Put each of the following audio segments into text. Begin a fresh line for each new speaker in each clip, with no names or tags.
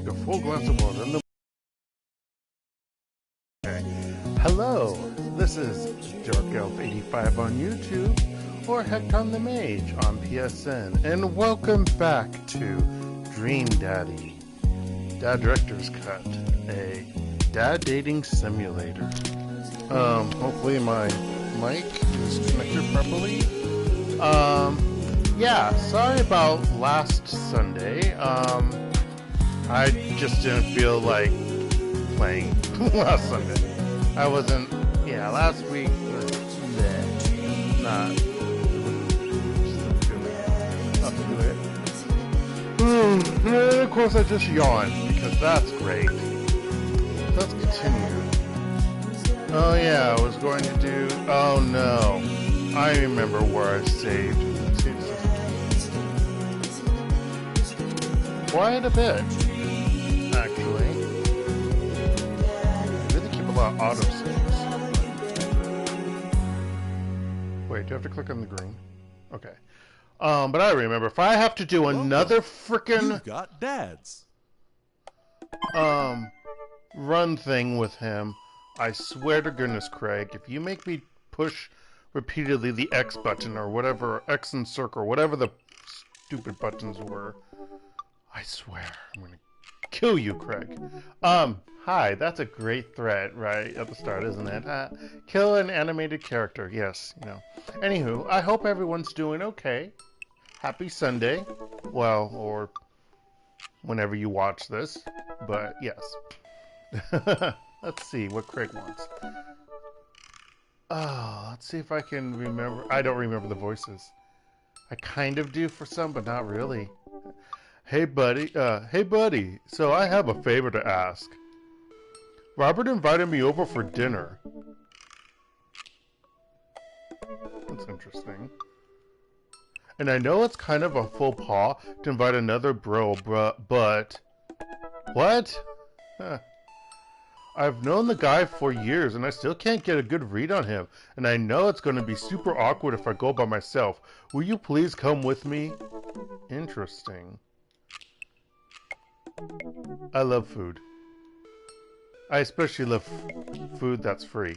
take a full glass of water and Hello, this is DarkElf85 on YouTube or HektontheMage's on PSN, and welcome back to Dream Daddy, Dad Director's Cut, a dad dating simulator. Hopefully my mic is connected properly. Yeah, sorry about last Sunday. I just didn't feel like playing last Sunday. I wasn't, last week was not up to it. And of course I just yawned, because that's great. Let's continue. Oh yeah, I was going to do, oh no. I remember where I saved. Quite a bit, actually. I really keep a lot of autosaves. Wait, do you have to click on the green? Okay. But I remember, if I have to do another frickin'
You've got dads.
Run thing with him, I swear to goodness, Craig, if you make me push repeatedly the X button or whatever, X and circle, whatever the stupid buttons were, I swear I'm gonna kill you, Craig. Hi, that's a great threat right at the start, isn't it? Kill an animated character, yes, you know. Anywho, I hope everyone's doing okay. Happy Sunday. Well, or whenever you watch this, but yes. Let's see what Craig wants. Oh, let's see if I can remember. I don't remember the voices. I kind of do for some, but not really. Hey buddy, so I have a favor to ask. Robert invited me over for dinner. That's interesting. And I know it's kind of a faux pas to invite another bro, but... What? Huh. I've known the guy for years and I still can't get a good read on him. And I know it's going to be super awkward if I go by myself. Will you please come with me? Interesting. I love food. I especially love food that's free.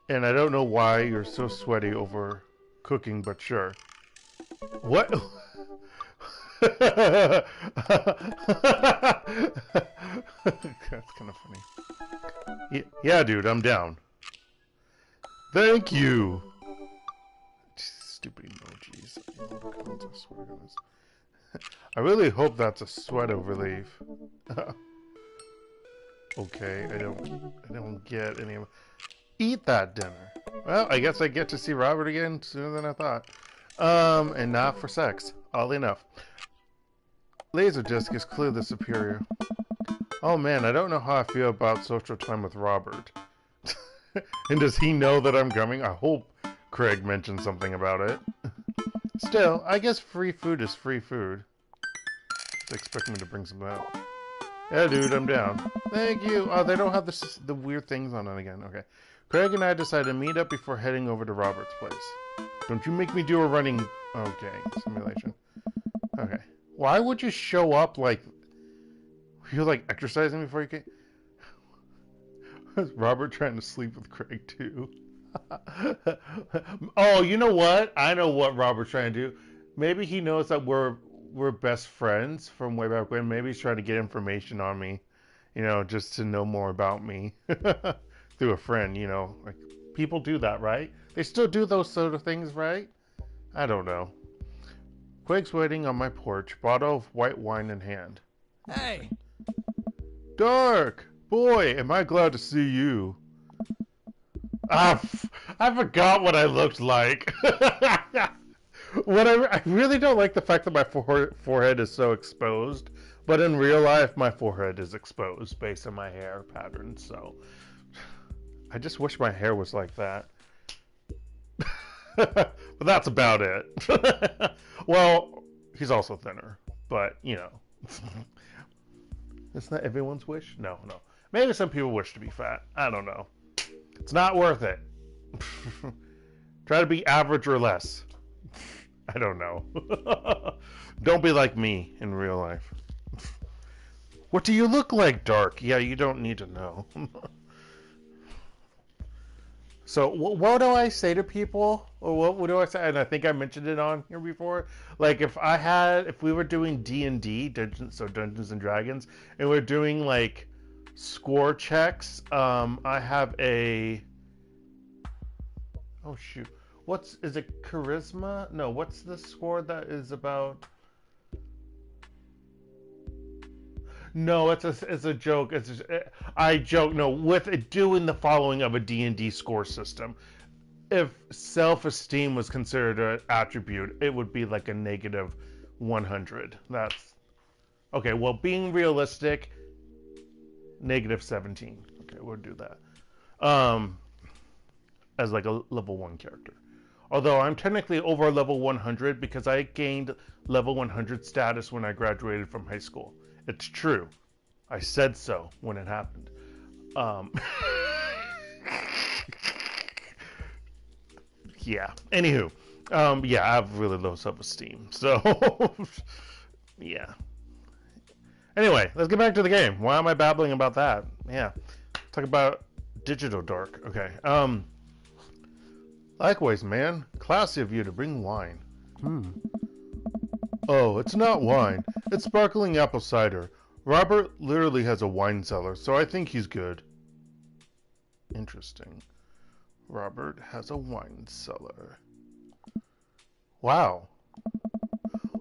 And I don't know why you're so sweaty over cooking, but sure. What? That's kind of funny. Yeah, dude, I'm down. Thank you. Stupid emojis. I swear to goodness. I really hope that's a sweat relief. Okay, I don't get any of... Eat that dinner. Well, I guess I get to see Robert again sooner than I thought. And not for sex. Oddly enough. Laserdisc is clearly the superior. Oh man, I don't know how I feel about social time with Robert. And does he know that I'm coming? I hope Craig mentioned something about it. Still, I guess free food is free food. They expect me to bring some out. Yeah, dude, I'm down. Thank you. Oh, they don't have the weird things on it again. Okay. Craig and I decided to meet up before heading over to Robert's place. Don't you make me do a running... Okay, simulation. Okay. Why would you show up like... You're like exercising before you came? Was Robert trying to sleep with Craig too? Oh, you know what? I know what Robert's trying to do. Maybe he knows that we're best friends from way back when. Maybe he's trying to get information on me, you know, just to know more about me through a friend, you know. Like, people do that, right? They still do those sort of things, right? I don't know. Craig's waiting on my porch, bottle of white wine in hand.
Hey!
Dark! Boy, am I glad to see you. Ah, I forgot what I looked like. I really don't like the fact that my forehead is so exposed, but in real life, my forehead is exposed based on my hair pattern, so... I just wish my hair was like that. But that's about it. Well, he's also thinner, but, you know. Isn't that everyone's wish? No. Maybe some people wish to be fat. I don't know. It's not worth it. Try to be average or less. I don't know. Don't be like me in real life. What do you look like, Dark? Yeah, you don't need to know. So what do I say to people, or what do I say? And I think I mentioned it on here before. Like if we were doing D&D, Dungeons and Dragons, and we're doing like score checks. I have a. Oh shoot, is it charisma? No, what's the score that is about? No, it's a joke. I joke. No, with it doing the following of a D&D score system. If self-esteem was considered an attribute, it would be like a negative 100. That's okay. Well, being realistic, negative 17. Okay, we'll do that. As like a level 1 character. Although I'm technically over level 100 because I gained level 100 status when I graduated from high school. It's true. I said so when it happened. Yeah. Anywho. Yeah, I have really low self-esteem. So, yeah. Anyway, let's get back to the game. Why am I babbling about that? Yeah. Talk about digital dark. Okay. Likewise, man. Classy of you to bring wine. Oh, it's not wine. It's sparkling apple cider. Robert literally has a wine cellar, so I think he's good. Interesting. Robert has a wine cellar. Wow.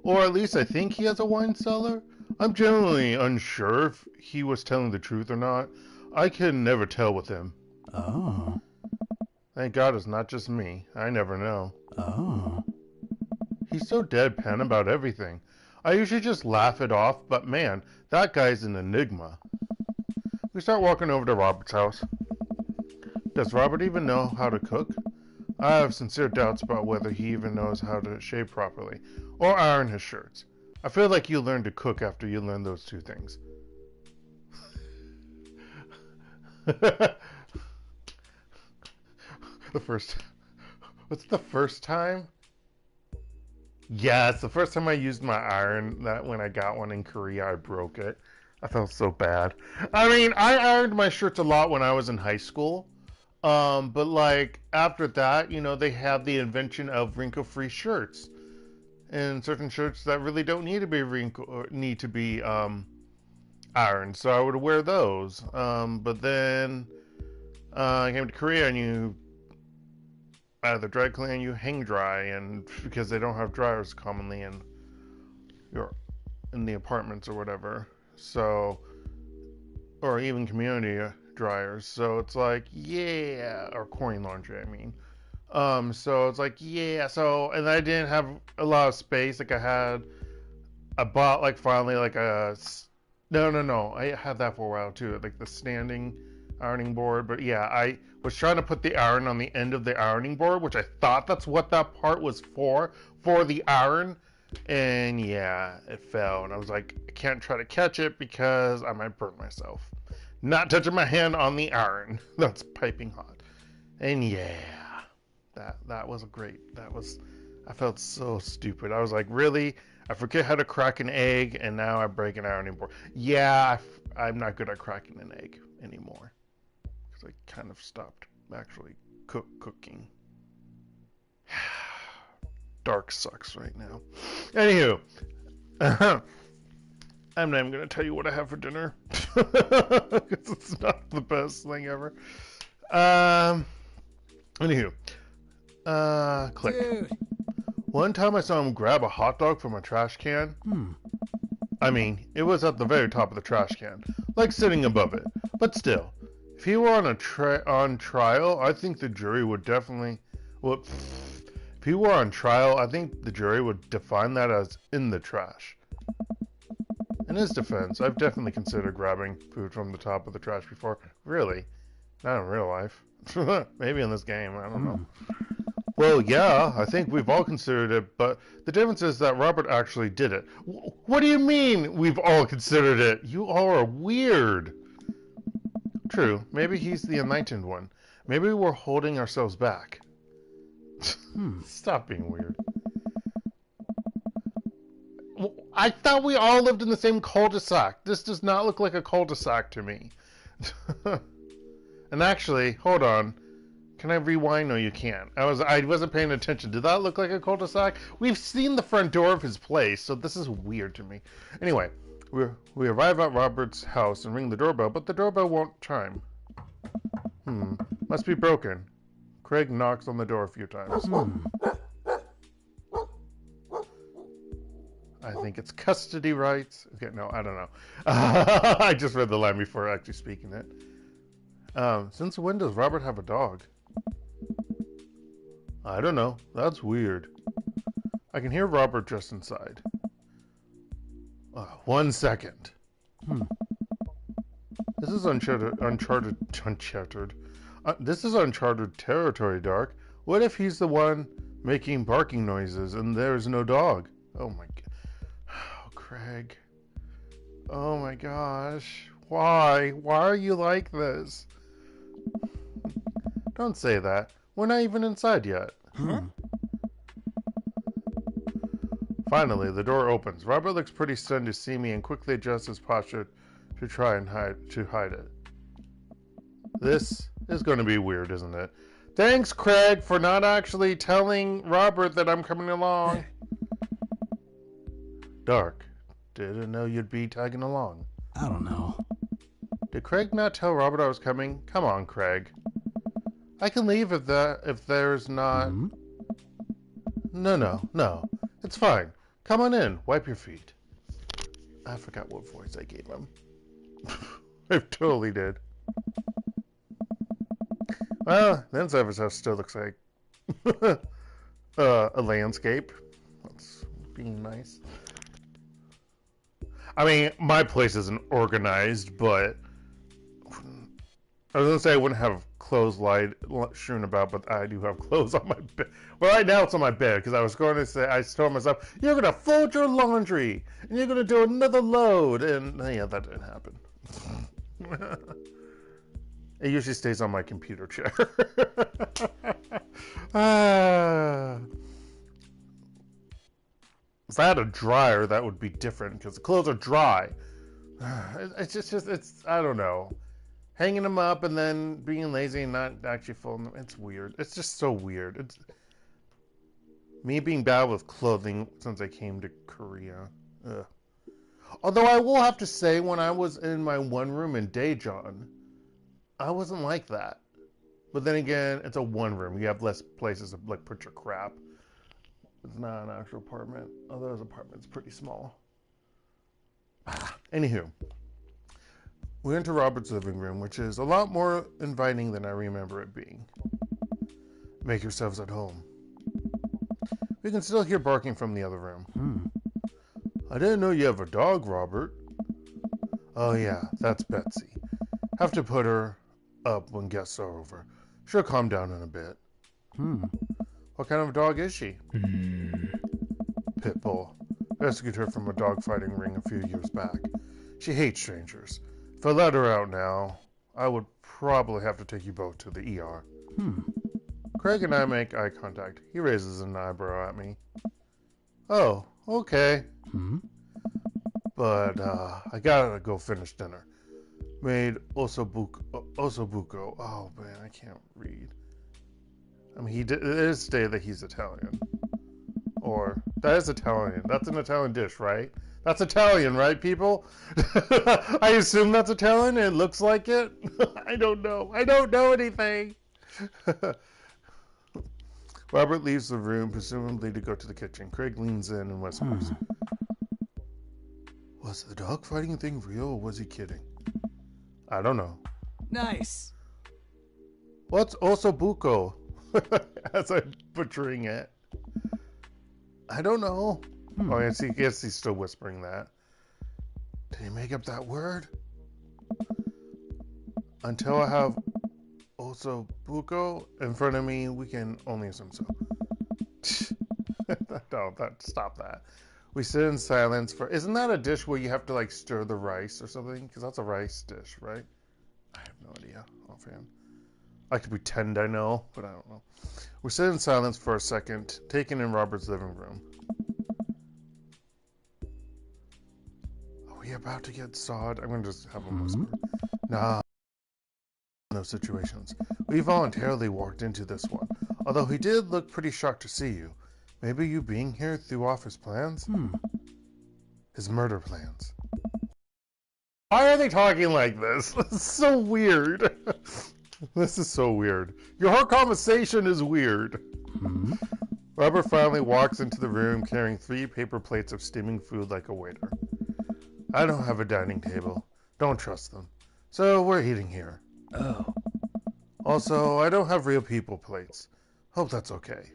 Or at least I think he has a wine cellar. I'm generally unsure if he was telling the truth or not. I can never tell with him.
Oh.
Thank God it's not just me. I never know.
Oh.
He's so deadpan about everything. I usually just laugh it off, but man, that guy's an enigma. We start walking over to Robert's house. Does Robert even know how to cook? I have sincere doubts about whether he even knows how to shave properly, or iron his shirts. I feel like you learn to cook after you learn those two things. What's the first time? Yes, the first time I used my iron, that when I got one in Korea, I broke it. I felt so bad. I mean, I ironed my shirts a lot when I was in high school. But like after that, they have the invention of wrinkle-free shirts. And certain shirts that really don't need to be ironed. So I would wear those. But then I came to Korea and either dry clean, you hang dry, and because they don't have dryers commonly in the apartments or whatever, so, or even community dryers, so it's like, yeah, or coin laundry, I mean, so it's like, yeah, so, and I didn't have a lot of space, like I bought like finally like no, I had that for a while too, like the standing ironing board, but yeah, I was trying to put the iron on the end of the ironing board, which I thought that's what that part was for the iron, and yeah, it fell, and I was like, I can't try to catch it because I might burn myself. Not touching my hand on the iron. That's piping hot. And yeah, that was I felt so stupid. I was like, really? I forget how to crack an egg, and now I break an ironing board. Yeah, I'm not good at cracking an egg anymore. I kind of stopped actually cooking. Dark sucks right now. Anywho, I'm not even going to tell you what I have for dinner. Because it's not the best thing ever. Anywho. Click.
Dude.
One time I saw him grab a hot dog from a trash can. I mean, it was at the very top of the trash can. Like sitting above it. But still. If he were on trial, I think the jury would definitely... Well, if he were on trial, I think the jury would define that as in the trash. In his defense, I've definitely considered grabbing food from the top of the trash before. Really? Not in real life. Maybe in this game, I don't know. Well, yeah, I think we've all considered it, but the difference is that Robert actually did it. What do you mean we've all considered it? You all are weird. True, maybe he's the enlightened one. Maybe we're holding ourselves back. Stop being weird. I thought we all lived in the same cul-de-sac. This does not look like a cul-de-sac to me. And actually, hold on. Can I rewind? No, you can't. I wasn't paying attention. Did that look like a cul-de-sac? We've seen the front door of his place, so this is weird to me. Anyway, we arrive at Robert's house and ring the doorbell, but the doorbell won't chime. Must be broken. Craig knocks on the door a few times. I think it's custody rights. Okay, no, I don't know. I just read the line before actually speaking it. Since when does Robert have a dog? I don't know. That's weird. I can hear Robert just inside. 1 second. This is uncharted. This is uncharted territory, Dark. What if he's the one making barking noises and there's no dog? Oh my god. Oh, Craig. Oh my gosh. Why? Why are you like this? Don't say that. We're not even inside yet. Finally, the door opens. Robert looks pretty stunned to see me and quickly adjusts his posture to try and hide it. This is going to be weird, isn't it? Thanks, Craig, for not actually telling Robert that I'm coming along. Dark, didn't know you'd be tagging along.
I don't know.
Did Craig not tell Robert I was coming? Come on, Craig. I can leave if there's not... No. It's fine. Come on in. Wipe your feet. I forgot what voice I gave him. I totally did. Well, then Zeva's house still looks like a landscape. That's being nice. I mean, my place isn't organized, but I was gonna say I wouldn't have clothes strewn about, but I do have clothes on my bed. Well, right now it's on my bed because I was going to say, I told myself, you're gonna fold your laundry and you're gonna do another load, and yeah, that didn't happen. It usually stays on my computer chair. If I had a dryer, that would be different because the clothes are dry. It's I don't know. Hanging them up and then being lazy and not actually folding them. It's weird. It's just so weird. It's me being bad with clothing since I came to Korea. Ugh. Although I will have to say, when I was in my one room in Daejeon, I wasn't like that. But then again, it's a one room. You have less places to like put your crap. It's not an actual apartment. Although his apartment's pretty small. Anywho. We went to Robert's living room, which is a lot more inviting than I remember it being. Make yourselves at home. We can still hear barking from the other room. I didn't know you have a dog, Robert. Oh yeah, that's Betsy. Have to put her up when guests are over. She'll calm down in a bit. What kind of dog is she? Pit bull. Rescued her from a dog fighting ring a few years back. She hates strangers. If I let her out now, I would probably have to take you both to the ER. Craig and I make eye contact. He raises an eyebrow at me. Oh, okay. But I gotta go finish dinner. Made osobuco. Oh man, I can't read. I mean, it is stated that he's Italian. Or, that is Italian. That's an Italian dish, right? That's Italian, right, people? I assume that's Italian. It looks like it. I don't know. I don't know anything. Robert leaves the room, presumably to go to the kitchen. Craig leans in and whispers. Was the dog fighting thing real, or was he kidding? I don't know. Nice. What's osobuco? As I'm butchering it. I don't know. Oh, I guess he's still whispering that. Did he make up that word? Until I have osobuco in front of me, we can only assume so. Stop that. We sit in silence for... Isn't that a dish where you have to, like, stir the rice or something? Because that's a rice dish, right? I have no idea offhand. I like to pretend I know, but I don't know. We sit in silence for a second, taken in Robert's living room. we about to get sawed? I'm gonna just have him whisper. Nah, no situations. We voluntarily walked into this one. Although he did look pretty shocked to see you. Maybe you being here threw off his plans? His murder plans. Why are they talking like this? This is so weird. This is so weird. Your whole conversation is weird. Robert finally walks into the room carrying 3 paper plates of steaming food like a waiter. I don't have a dining table. Don't trust them. So we're eating here.
Oh.
Also, I don't have real people plates. Hope that's okay.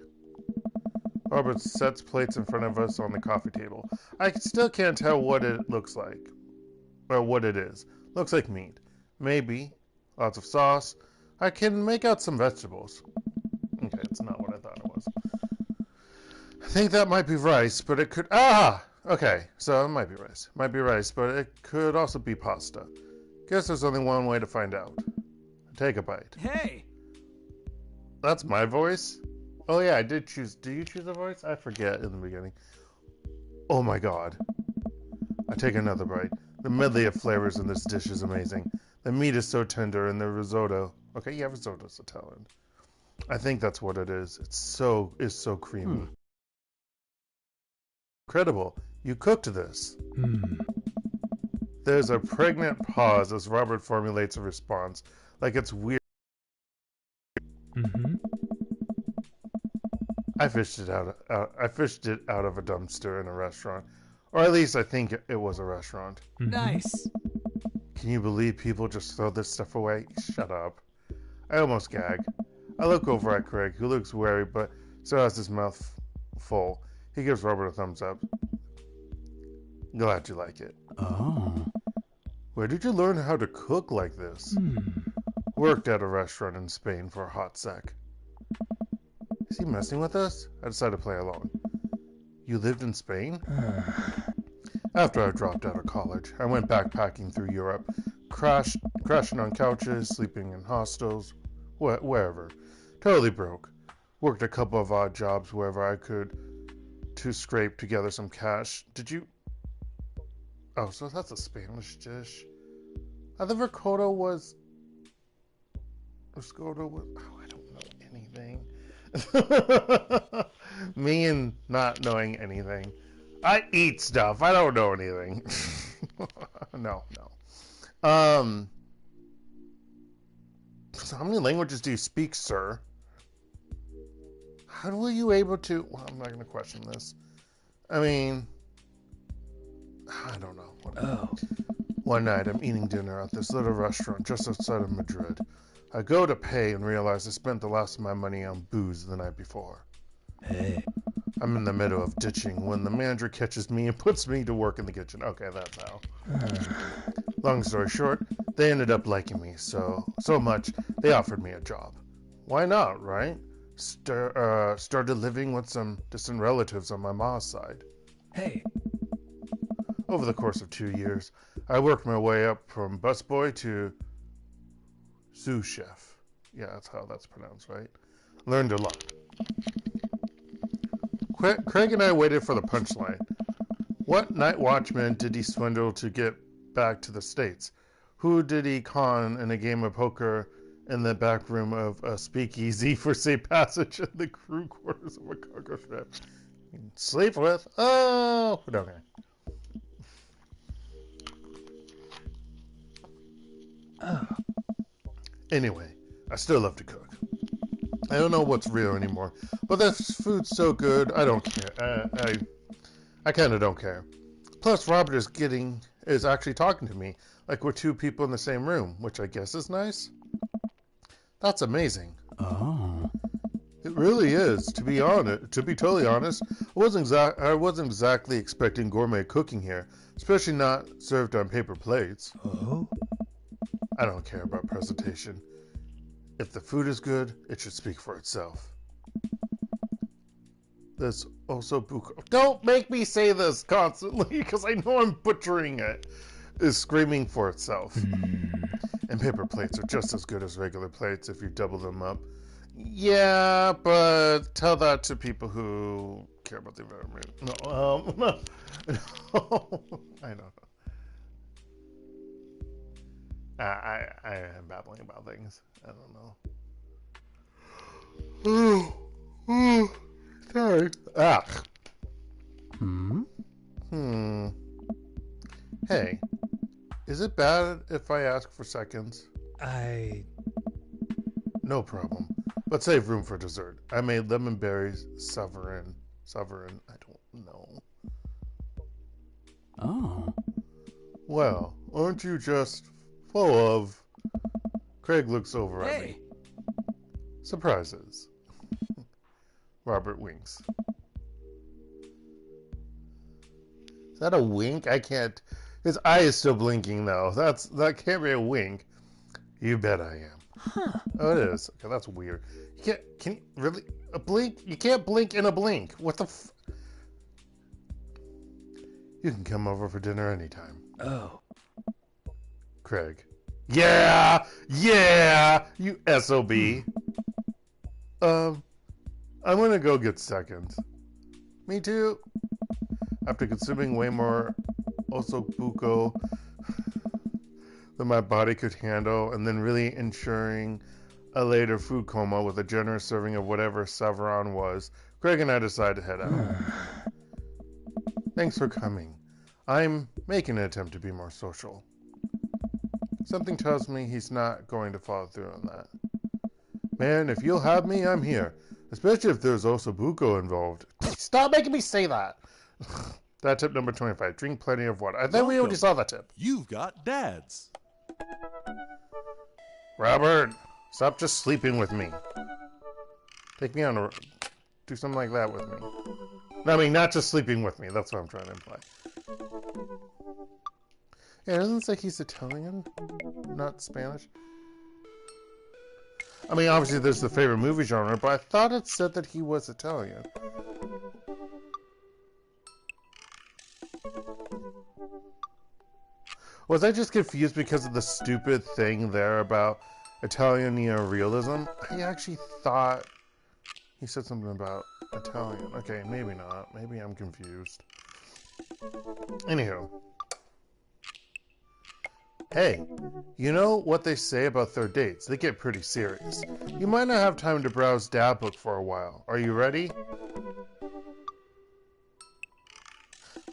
Robert sets plates in front of us on the coffee table. I still can't tell what it looks like. Or what it is. Looks like meat. Maybe. Lots of sauce. I can make out some vegetables. Okay, it's not what I thought it was. I think that might be rice, but it could... Ah! Okay, so it might be rice. Might be rice, but it could also be pasta. Guess there's only one way to find out. Take a bite.
Hey!
That's my voice? Oh yeah, I did choose... Did you choose a voice? I forget in the beginning. Oh my god. I take another bite. The medley of flavors in this dish is amazing. The meat is so tender and the risotto... Okay, yeah, risotto's Italian. I think that's what it is. It's so creamy. Incredible. You cooked this. There's a pregnant pause as Robert formulates a response. Like it's weird. I fished it out of a dumpster in a restaurant. Or at least I think it was a restaurant.
Nice.
Can you believe people just throw this stuff away? Shut up. I almost gag. I look over at Craig, who looks wary but still has his mouth full. He gives Robert a thumbs up. Glad you like it.
Oh.
Where did you learn how to cook like this? Worked at a restaurant in Spain for a hot sec. Is he messing with us? I decided to play along. You lived in Spain? After I dropped out of college, I went backpacking through Europe, crashing on couches, sleeping in hostels, wherever. Totally broke. Worked a couple of odd jobs wherever I could to scrape together some cash. Did you... Oh, so that's a Spanish dish. I thought ricotta was... Risotto was... Oh, I don't know anything. Me and not knowing anything. I eat stuff. I don't know anything. No. So how many languages do you speak, sir? How were you able to... Well, I'm not going to question this. I mean... I don't know.
Oh.
One night, I'm eating dinner at this little restaurant just outside of Madrid. I go to pay and realize I spent the last of my money on booze the night before.
Hey.
I'm in the middle of ditching when the manager catches me and puts me to work in the kitchen. Okay, that's how. Long story short, they ended up liking me so much they offered me a job. Why not, right? Started living with some distant relatives on my mom's side.
Hey.
Over the course of 2 years, I worked my way up from busboy to sous chef. Yeah, that's how that's pronounced, right? Learned a lot. Craig and I waited for the punchline. What night watchman did he swindle to get back to the States? Who did he con in a game of poker in the back room of a speakeasy for safe passage in the crew quarters of a cargo ship? Sleep with? Oh, okay.
Oh.
Anyway, I still love to cook. I don't know what's real anymore, but this food's so good, I don't care. I kind of don't care. Plus, Robert is actually talking to me, like we're 2 people in the same room, which I guess is nice. That's amazing.
Oh.
It really is. To be totally honest, I wasn't exactly expecting gourmet cooking here, especially not served on paper plates.
Oh.
I don't care about presentation. If the food is good, it should speak for itself. There's also buco. Don't make me say this constantly, because I know I'm butchering it. Is screaming for itself. And paper plates are just as good as regular plates if you double them up. Yeah, but tell that to people who care about the environment. No, I don't know. I am babbling about things. I don't know. Sorry. Ah.
Hmm?
Hey, is it bad if I ask for seconds? No problem. But save room for dessert. I made lemon berries sovereign. I don't know.
Oh.
Well, aren't you just full of... Craig looks over at me.
Hey.
Surprises. Robert winks. Is that a wink? I can't... His eye is still blinking, though. That can't be a wink. You bet I am.
Huh.
Oh, it is. Okay, that's weird. Can you really... A blink? You can't blink in a blink. What the f... You can come over for dinner anytime.
Oh.
Craig. Yeah! Yeah! You SOB. I'm gonna go get seconds. Me too. After consuming way more osobuco than my body could handle, and then really ensuring a later food coma with a generous serving of whatever Savron was, Craig and I decided to head out. Thanks for coming. I'm making an attempt to be more social. Something tells me he's not going to follow through on that. Man, if you'll have me, I'm here. Especially if there's osobuco involved. Stop making me say that! That tip number 25. Drink plenty of water. I think we already saw that tip.
You've got dads.
Robert, stop just sleeping with me. Take me on a... Do something like that with me. No, I mean, not just sleeping with me. That's what I'm trying to imply. Yeah, it doesn't say he's Italian, not Spanish. I mean, obviously there's the favorite movie genre, but I thought it said that he was Italian. Was I just confused because of the stupid thing there about Italian neorealism? I actually thought he said something about Italian. Okay, maybe not. Maybe I'm confused. Anywho. Hey, you know what they say about third dates? They get pretty serious. You might not have time to browse Dad Book for a while. Are you ready?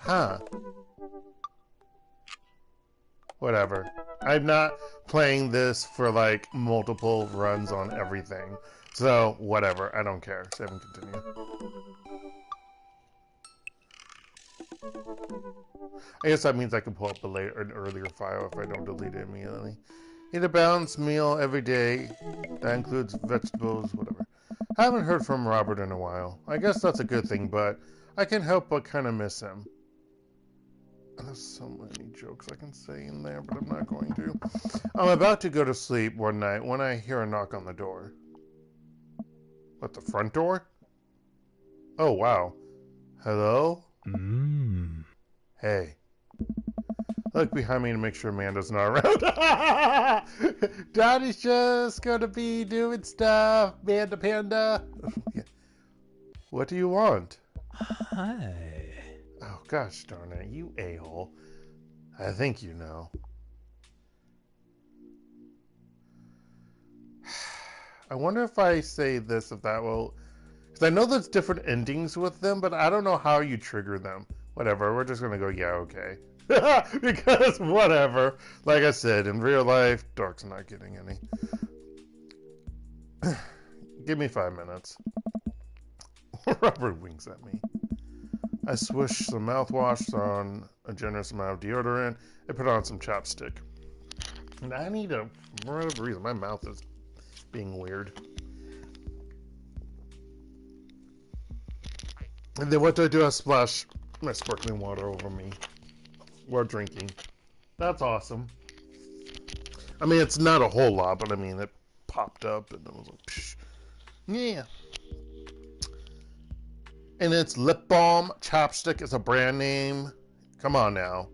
Huh. Whatever. I'm not playing this for like multiple runs on everything. So, whatever. I don't care. Save and continue. I guess that means I can pull up an earlier file if I don't delete it immediately. Eat a balanced meal every day. That includes vegetables, whatever. Haven't heard from Robert in a while. I guess that's a good thing, but I can't help but kind of miss him. There's so many jokes I can say in there, but I'm not going to. I'm about to go to sleep one night when I hear a knock on the door. What, the front door? Oh, wow. Hello? Hey. Look behind me to make sure Amanda's not around. Daddy's just gonna be doing stuff, Manda Panda. What do you want?
Hi.
Oh, gosh darn it, you a-hole. I think you know. I wonder if I say this, if that will... Because I know there's different endings with them, but I don't know how you trigger them. Whatever, we're just gonna go, yeah, okay. Because, whatever. Like I said, in real life, Dark's not getting any. Give me 5 minutes. Robert winks at me. I swish some mouthwash on a generous amount of deodorant and put on some chapstick. And I need to, for whatever reason, my mouth is being weird. And then what do? I splash my sparkling water over me while drinking. That's awesome. I mean, it's not a whole lot, but I mean, it popped up and it was like, psh. Yeah. And it's lip balm. Chapstick is a brand name. Come on now.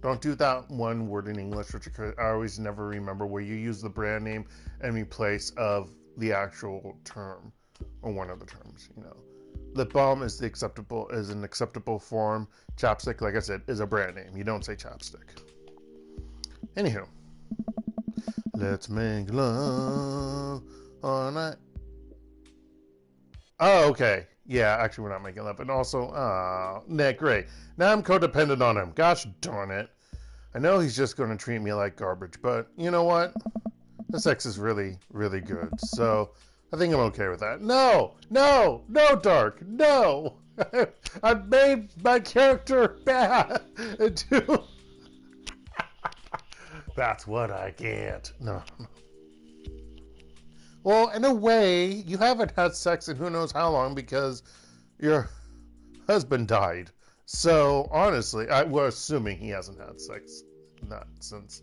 Don't do that one word in English, which I always never remember, where you use the brand name in place of the actual term, or one of the terms, you know. Lip balm is an acceptable form. Chapstick, like I said, is a brand name. You don't say chapstick. Anywho. Let's make love all night. Oh, okay. Yeah, actually, we're not making love. And also, Nick, great. Now I'm codependent on him. Gosh darn it. I know he's just going to treat me like garbage, but you know what? The sex is really, really good. So I think I'm okay with that. No, no, no, Dark, no. I made my character bad. That's what I can't. No. Well, in a way, you haven't had sex in who knows how long because your husband died. So, honestly, we're assuming he hasn't had sex. Not since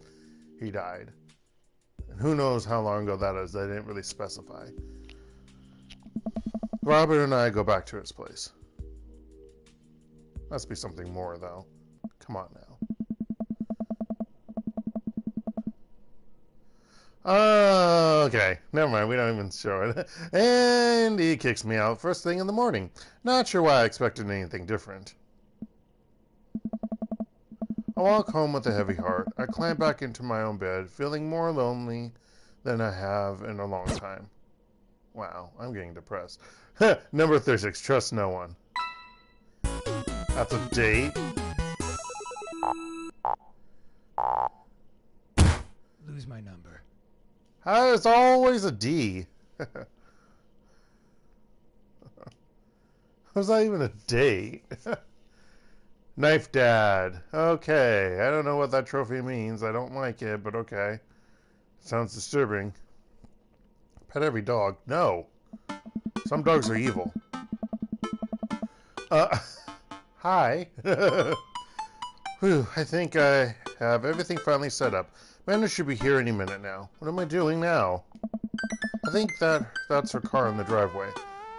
he died. And who knows how long ago that is. They didn't really specify. Robert and I go back to his place. Must be something more, though. Come on now. Okay, never mind, we don't even show it. And he kicks me out first thing in the morning. Not sure why I expected anything different. I walk home with a heavy heart. I climb back into my own bed, feeling more lonely than I have in a long time. Wow, I'm getting depressed. Number 36, trust no one. That's a date?
Lose my number.
It's always a D. Was that even a date? Knife Dad. Okay, I don't know what that trophy means. I don't like it, but okay. Sounds disturbing. Pet every dog. No. Some dogs are evil. Hi. Whew, I think I have everything finally set up. Amanda should be here any minute now. What am I doing now? I think that's her car in the driveway.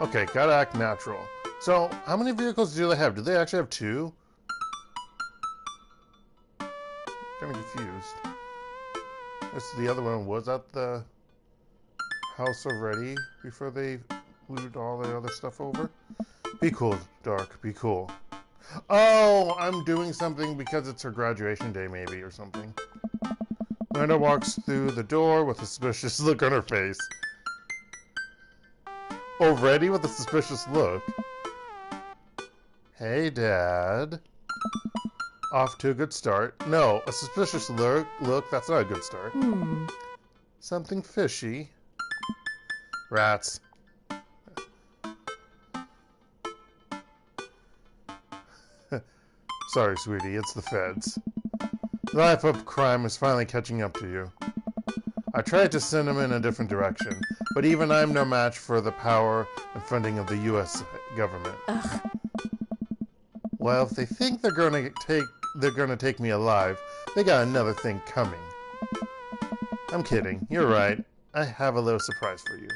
Okay, gotta act natural. So, how many vehicles do they have? Do they actually have two? Kind of confused. This the other one was at the house already before they moved all the other stuff over. Be cool, Dark. Be cool. Oh, I'm doing something because it's her graduation day, maybe, or something. Miranda walks through the door with a suspicious look on her face. Already with a suspicious look? Hey, Dad. Off to a good start. No, a suspicious look, that's not a good start. Something fishy. Rats. Sorry, sweetie, it's the feds. The life of crime is finally catching up to you. I tried to send him in a different direction, but even I'm no match for the power and funding of the U.S. government.
Ugh.
Well, if they think they're gonna take me alive, they got another thing coming. I'm kidding. You're right. I have a little surprise for you.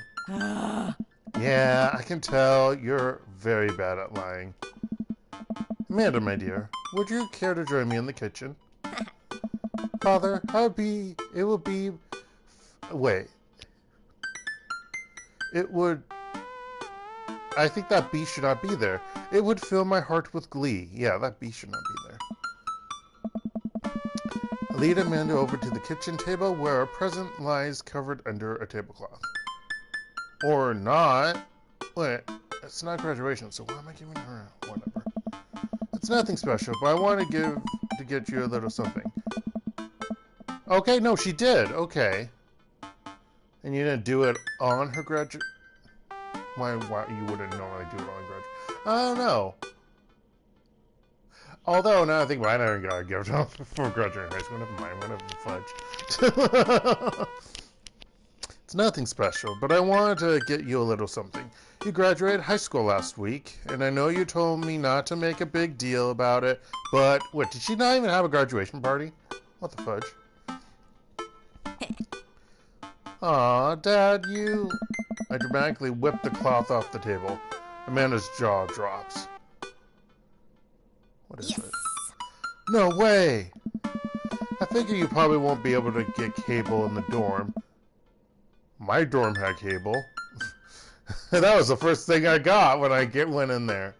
Yeah, I can tell you're very bad at lying. Amanda, my dear, would you care to join me in the kitchen? Father, it would be, wait. It would, I think that bee should not be there. It would fill my heart with glee. Yeah, that bee should not be there. Lead Amanda over to the kitchen table where a present lies covered under a tablecloth. Or not. Wait, it's not graduation, so why am I giving her whatever? It's nothing special, but I want to get you a little something. Okay, no, she did. Okay. And you didn't do it on her graduation? Why you wouldn't normally do it on graduation? I don't know. Although, now I think I never got a gift for graduating high school. Never mind, whatever, fudge. It's nothing special, but I wanted to get you a little something. You graduated high school last week, and I know you told me not to make a big deal about it, but what, did she not even have a graduation party? What the fudge? Aw, Dad, you... I dramatically whip the cloth off the table. Amanda's jaw drops. What is it? No way! I figure you probably won't be able to get cable in the dorm. My dorm had cable. That was the first thing I got when I went in there.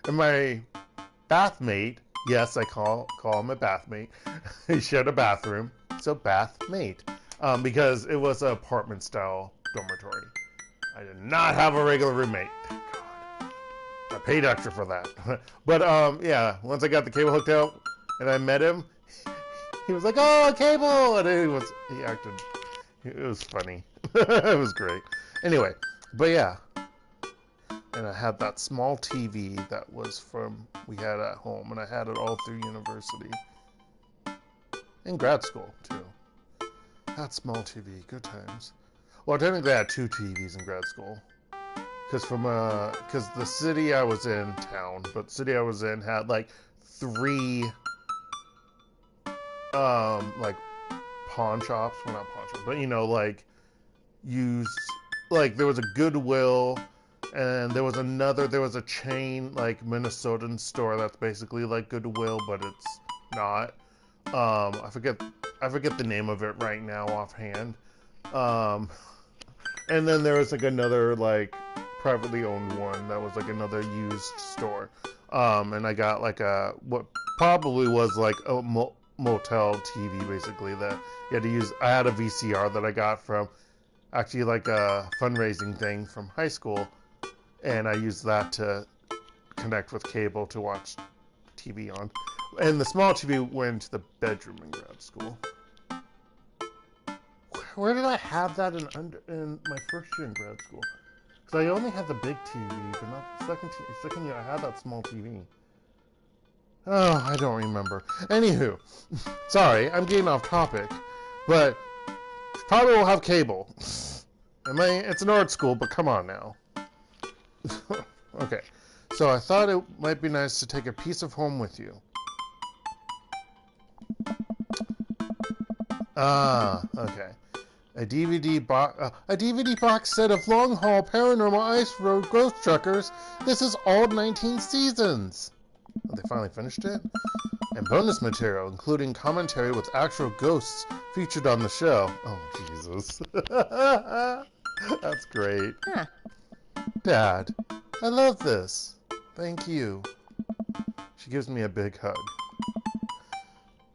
And my bathmate, yes, I call him a bathmate. He shared a bathroom, so bathmate. because it was an apartment-style dormitory. I did not have a regular roommate. Thank God. I paid extra for that. But yeah, once I got the cable hooked out and I met him, he was like, "Oh, cable!" And he acted. It was funny. It was great. Anyway, but yeah. And I had that small TV that we had at home, and I had it all through university. In grad school, too. That small TV, good times. Well, technically I had 2 TVs in grad school. Because the city I was in, but the city I was in had like 3, like pawn shops. Well, not pawn shops, but like used, like there was a Goodwill. And there was a chain, like, Minnesotan store that's basically like Goodwill, but it's not. I forget the name of it right now offhand. And then there was, like, another, like, privately owned one that was, like, another used store. And I got, like, what probably was, like, a motel TV, basically, that you had to use. I had a VCR that I got from, actually, like, a fundraising thing from high school. And I used that to connect with cable to watch TV on. And the small TV went to the bedroom in grad school. Where did I have that in my first year in grad school? Because I only had the big TV, but not the second year I had that small TV. Oh, I don't remember. Anywho, sorry, I'm getting off topic. But probably will have cable. It's an art school, but come on now. Okay, so I thought it might be nice to take a piece of home with you. Okay. A DVD box set of long haul paranormal ice road ghost truckers. This is all 19 seasons. Oh, they finally finished it? And bonus material, including commentary with actual ghosts featured on the show. Oh, Jesus. That's great.
Huh.
Dad, I love this. Thank you. She gives me a big hug.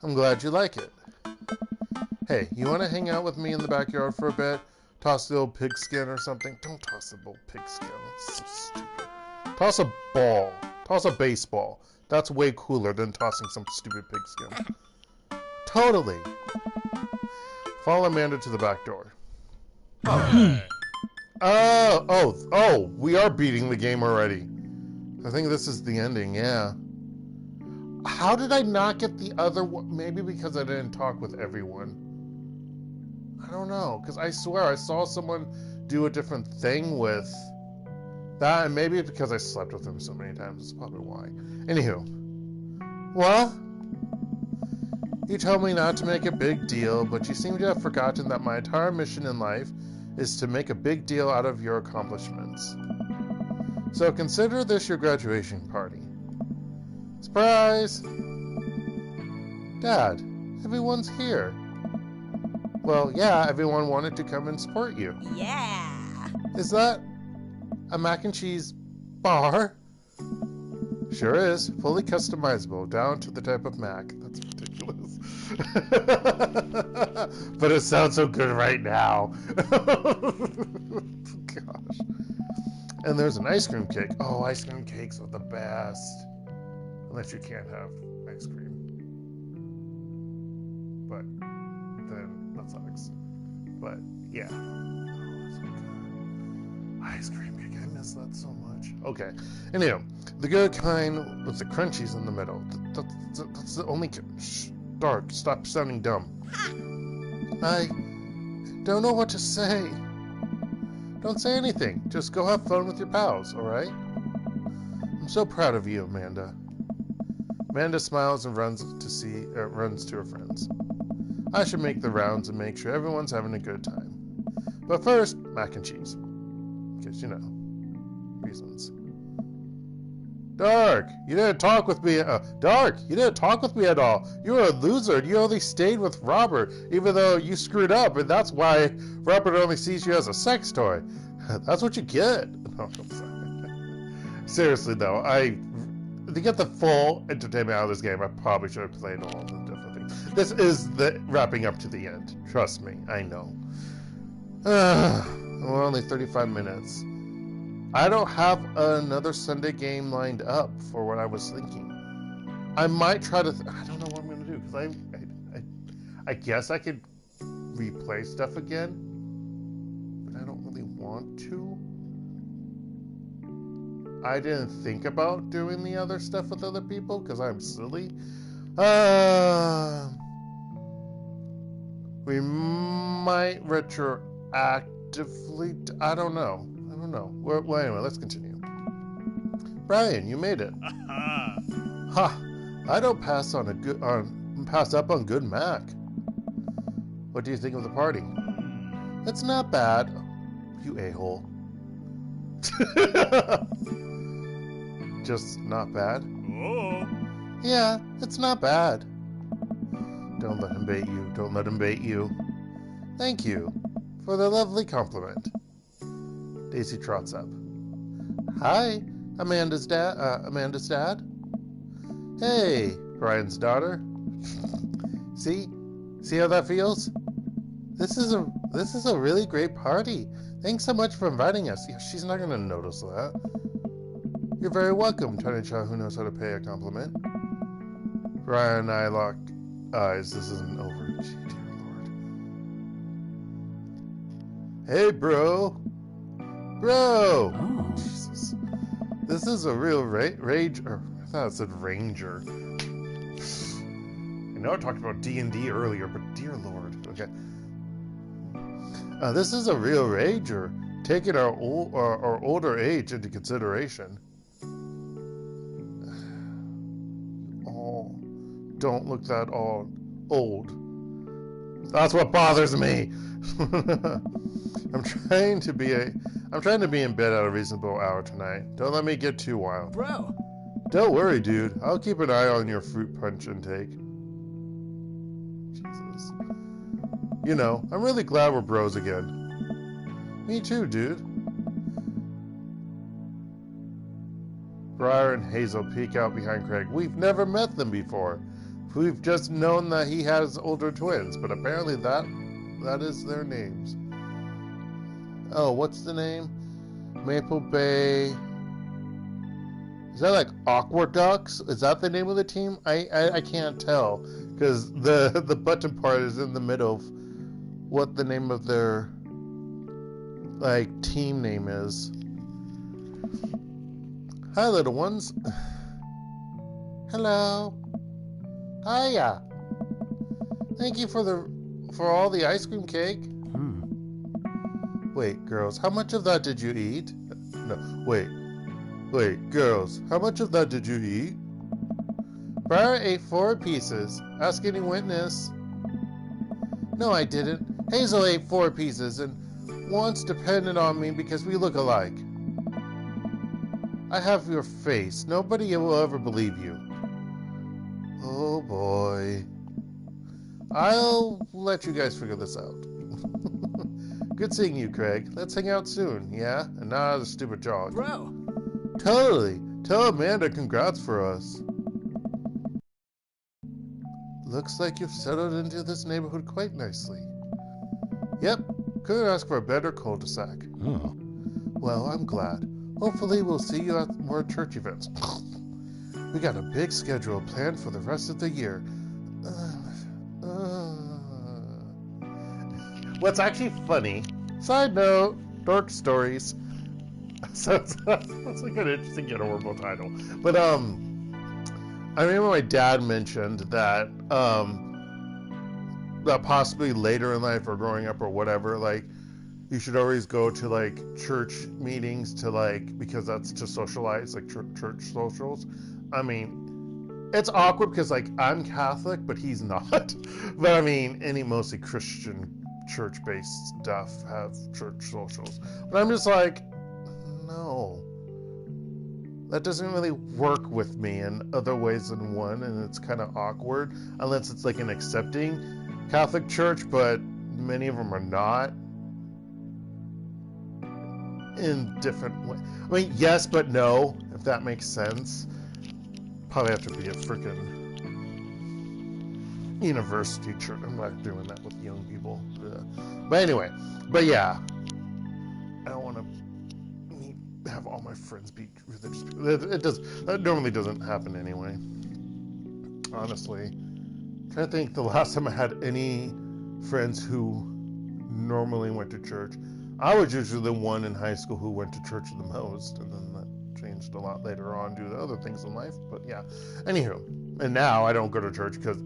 I'm glad you like it. Hey, you want to hang out with me in the backyard for a bit? Toss the old pigskin or something? Don't toss the old pigskin. It's so stupid. Toss a ball. Toss a baseball. That's way cooler than tossing some stupid pigskin. Totally. Follow Amanda to the back door. Oh, we are beating the game already. I think this is the ending, yeah. How did I not get the other one? Maybe because I didn't talk with everyone. I don't know, because I swear I saw someone do a different thing with that, and maybe it's because I slept with him so many times. That's probably why. Anywho. Well, you told me not to make a big deal, but you seem to have forgotten that my entire mission in life is to make a big deal out of your accomplishments. So consider this your graduation party. Surprise! Dad, everyone's here. Well, yeah, everyone wanted to come and support you.
Yeah.
Is that a mac and cheese bar? Sure is. Fully customizable, down to the type of mac. That's ridiculous. But it sounds so good right now. Gosh. And there's an ice cream cake. Oh, ice cream cakes are the best. Unless you can't have ice cream. But then that sucks. But yeah. Oh, so good. Ice cream cake. I miss that so much. Okay. Anyway, the good kind with the crunchies in the middle. That's the only... Shh. Dark, stop sounding dumb. I don't know what to say. Don't say anything. Just go have fun with your pals, alright? I'm so proud of you, Amanda. Amanda smiles and runs to her friends. I should make the rounds and make sure everyone's having a good time. But first, mac and cheese. Because, you know, reasons. Dark, you didn't talk with me. Dark, you didn't talk with me at all. You were a loser. You only stayed with Robert, even though you screwed up, and that's why Robert only sees you as a sex toy. That's what you get. No, I'm sorry. Seriously, though, to get the full entertainment out of this game, I probably should have played all of the different things. This is the wrapping up to the end. Trust me, I know. We're only 35 minutes. I don't have another Sunday game lined up for what I was thinking. I might try to... I don't know what I'm going to do, because I guess I could replay stuff again, but I don't really want to. I didn't think about doing the other stuff with other people, because I'm silly. We might retroactively... I don't know. Well, anyway, let's continue. Brian, you made it. Ha! I don't pass up on good Mac. What do you think of the party? It's not bad. You a-hole. Just not bad?
Oh.
Yeah, it's not bad. Don't let him bait you. Don't let him bait you. Thank you for the lovely compliment. Daisy trots up. Hi, Amanda's dad. Hey, Brian's daughter. See how that feels? This is a really great party. Thanks so much for inviting us. Yeah, she's not gonna notice that. You're very welcome, tiny child who knows how to pay a compliment. Brian and I lock eyes. This isn't over. Gee, dear Lord. Hey, bro. Bro!
Oh.
Jesus. This is a real rage... Or, I thought it said ranger. I know I talked about D&D earlier, but dear Lord. Okay. This is a real rager, taking our older age into consideration. Oh, don't look that old. That's what bothers me. I'm trying to be in bed at a reasonable hour tonight. Don't let me get too wild.
Bro!
Don't worry, dude. I'll keep an eye on your fruit punch intake. Jesus. You know, I'm really glad we're bros again. Me too, dude. Briar and Hazel peek out behind Craig. We've never met them before. We've just known that he has older twins, but apparently that is their names. Oh, what's the name? Maple Bay. Is that like Aqueducts? Is that the name of the team? I can't tell because the button part is in the middle of what the name of their like team name is. Hi, little ones. Hello. Hiya. Thank you for all the ice cream cake. Wait, girls, how much of that did you eat? No, wait, girls, how much of that did you eat? Briar ate 4 pieces. Ask any witness. No, I didn't. Hazel ate 4 pieces and once depended on me because we look alike. I have your face. Nobody will ever believe you. Oh boy. I'll let you guys figure this out. Good seeing you, Craig. Let's hang out soon, yeah? And not as a stupid jog.
Bro!
Totally. Tell Amanda congrats for us. Looks like you've settled into this neighborhood quite nicely. Yep. Couldn't ask for a better cul-de-sac.
Oh.
Well, I'm glad. Hopefully we'll see you at more church events. We got a big schedule planned for the rest of the year. What's actually funny, side note, Dork Stories. So that's like an interesting yet horrible title. But I remember my dad mentioned that that possibly later in life or growing up or whatever, like you should always go to like church meetings to like, because that's to socialize, like church socials. I mean, it's awkward because like I'm Catholic, but he's not. But I mean, any mostly Christian church-based stuff have church socials. But I'm just like, no. That doesn't really work with me in other ways than one, and it's kind of awkward unless it's like an accepting Catholic church, but many of them are not. In different ways. I mean, yes, but no, if that makes sense. Probably have to be a freaking university church. I'm not doing that with young people. But anyway, but yeah, I don't want to have all my friends be religious people. That normally doesn't happen anyway. Honestly, I'm trying to think the last time I had any friends who normally went to church. I was usually the one in high school who went to church the most, and then that changed a lot later on due to other things in life. But yeah, anywho, and now I don't go to church because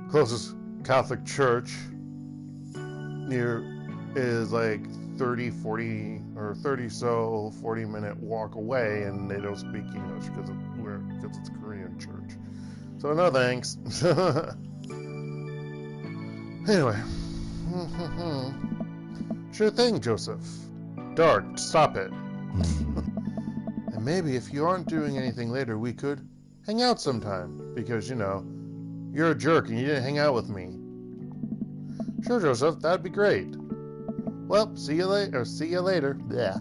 closest Catholic church near is like 40 minute walk away, and they don't speak English because it's a Korean church. So no thanks. Anyway. Sure thing, Joseph. Dark, stop it. And maybe if you aren't doing anything later, we could hang out sometime. Because, you're a jerk and you didn't hang out with me. Sure, Joseph, that'd be great. Well, see you later. Yeah.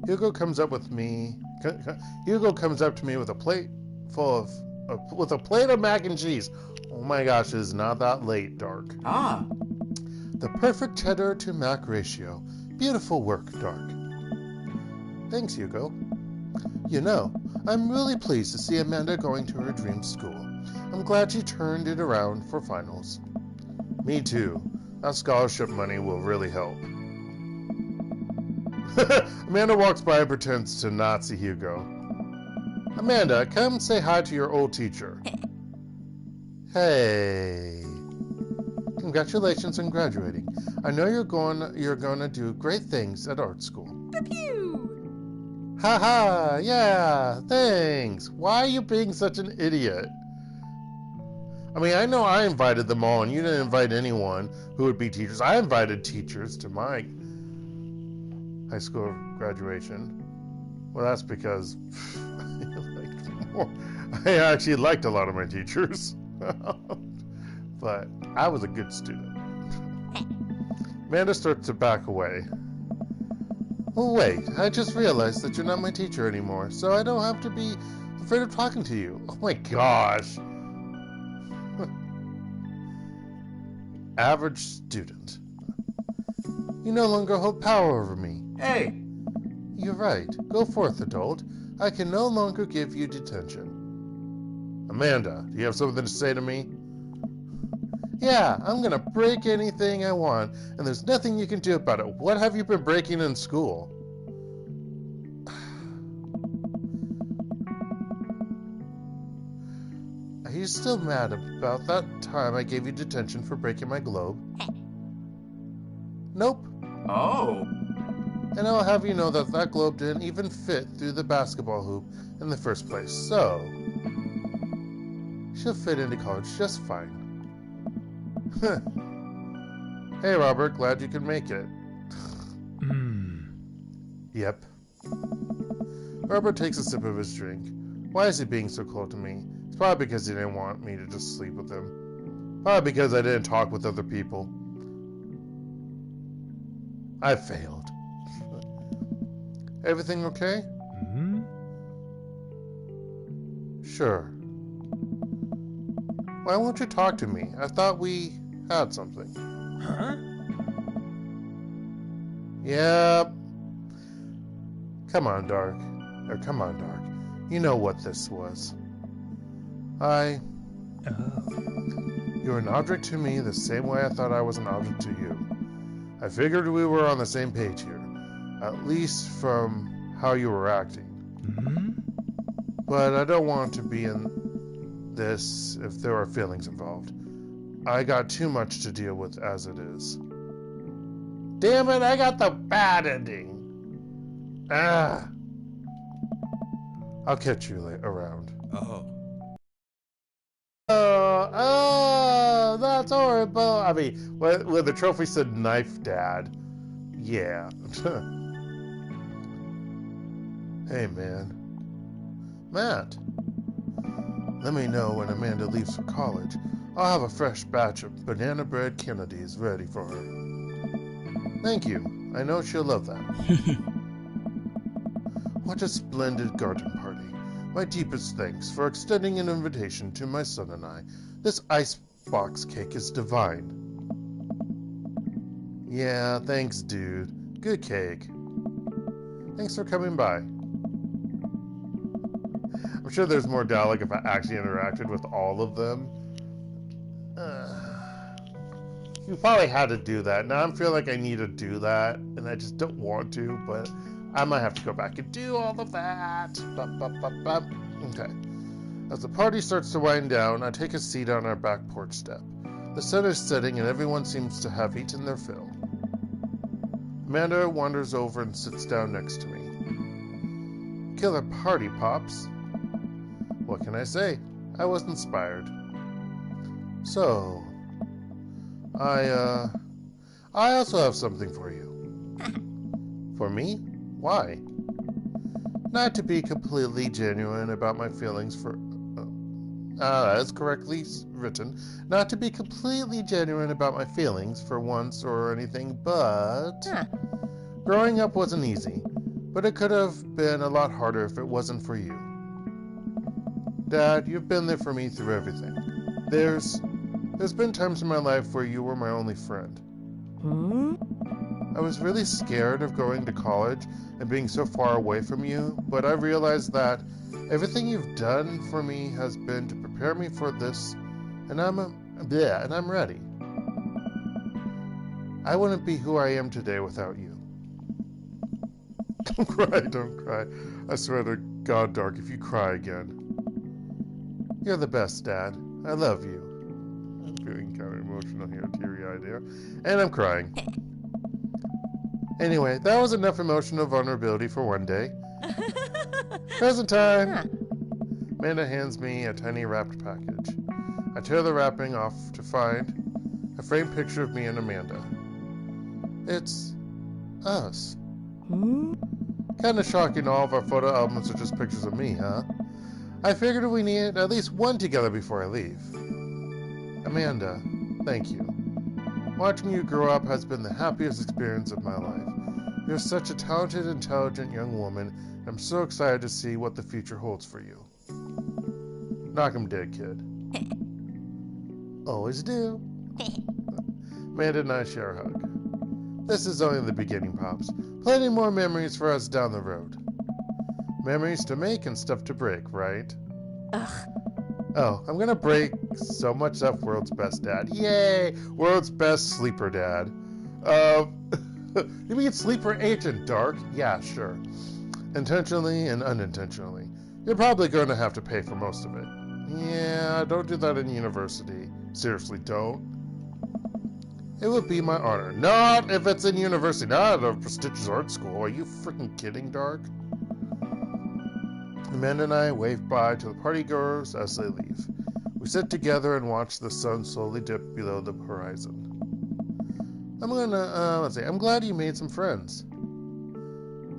Hugo comes up to me with a plate of mac and cheese. Oh my gosh, it is not that late, Dark.
Ah.
The perfect cheddar to mac ratio. Beautiful work, Dark. Thanks, Hugo. I'm really pleased to see Amanda going to her dream school. I'm glad she turned it around for finals. Me too. That scholarship money will really help. Amanda walks by and pretends to not see Hugo. Amanda, come say hi to your old teacher. Hey. Congratulations on graduating. I know you're gonna do great things at art school.
Pew!
Haha, yeah, thanks. Why are you being such an idiot? I mean, I know I invited them all, and you didn't invite anyone who would be teachers. I invited teachers to my high school graduation. Well, that's because I actually liked a lot of my teachers. But I was a good student. Amanda starts to back away. Oh, wait, I just realized that you're not my teacher anymore, so I don't have to be afraid of talking to you. Oh my gosh. Average student. You no longer hold power over me.
Hey!
You're right. Go forth, adult. I can no longer give you detention. Amanda, do you have something to say to me? Yeah, I'm gonna break anything I want, and there's nothing you can do about it. What have you been breaking in school? Are you still mad about that time I gave you detention for breaking my globe? Nope.
Oh.
And I'll have you know that that globe didn't even fit through the basketball hoop in the first place, so she'll fit into college just fine. Hey, Robert, glad you could make it. Yep. Robert takes a sip of his drink. Why is he being so cold to me? It's probably because he didn't want me to just sleep with him. Probably because I didn't talk with other people. I failed. Everything okay? Sure. Why won't you talk to me? I thought we had something.
Huh?
Yep. Come on, Dark. You know what this was.
Oh.
You're an object to me the same way I thought I was an object to you. I figured we were on the same page here. At least from how you were acting. But I don't want to be in this if there are feelings involved. I got too much to deal with as it is. Damn it, I got the bad ending. Ah. I'll catch you around. Oh, that's horrible. I mean, when the trophy said knife dad, yeah. Hey, man. Matt. Let me know when Amanda leaves for college. I'll have a fresh batch of banana bread Kennedys ready for her. Thank you. I know she'll love that. What a splendid garden party.
My deepest thanks for extending an invitation to my son and I. This icebox cake is divine.
Yeah, thanks, dude. Good cake. Thanks for coming by. I'm sure there's more dialogue if I actually interacted with all of them. You probably had to do that. Now I feel like I need to do that, and I just don't want to, but I might have to go back and do all of that. Okay. As the party starts to wind down, I take a seat on our back porch step. The sun is setting and everyone seems to have eaten their fill. Amanda wanders over and sits down next to me. Killer party, Pops. What can I say? I was inspired. So, I also have something for you. For me? Why? Not to be completely genuine about my feelings for... that is correctly written. Not to be completely genuine about my feelings for once or anything, but... Growing up wasn't easy, but it could have been a lot harder if it wasn't for you. Dad, you've been there for me through everything. There's been times in my life where you were my only friend. I was really scared of going to college and being so far away from you, but I realized that everything you've done for me has been to prepare me for this, and I'm ready. I wouldn't be who I am today without you. Don't cry, don't cry. I swear to God, Dark, if you cry again. You're the best, Dad. I love you. I'm feeling kind of emotional here, teary-eyed here. And I'm crying. Anyway, that was enough emotional vulnerability for one day. Present time! Amanda hands me a tiny wrapped package. I tear the wrapping off to find a framed picture of me and Amanda. It's us. Kinda shocking all of our photo albums are just pictures of me, huh? I figured we needed at least one together before I leave. Amanda, thank you. Watching you grow up has been the happiest experience of my life. You're such a talented, intelligent young woman, and I'm so excited to see what the future holds for you. Knock 'em dead, kid. Always do. Amanda and I share a hug. This is only the beginning, Pops. Plenty more memories for us down the road. Memories to make and stuff to break, right?
Ugh.
Oh, I'm gonna break so much stuff. World's best dad. Yay! World's best sleeper dad. You mean sleeper agent, Dark? Yeah, sure. Intentionally and unintentionally. You're probably going to have to pay for most of it. Yeah, don't do that in university. Seriously, don't. It would be my honor. Not if it's in university, not at a prestigious art school. Are you freaking kidding, Dark? Amanda and I wave bye to the partygoers as they leave. We sit together and watch the sun slowly dip below the horizon. I'm glad you made some friends.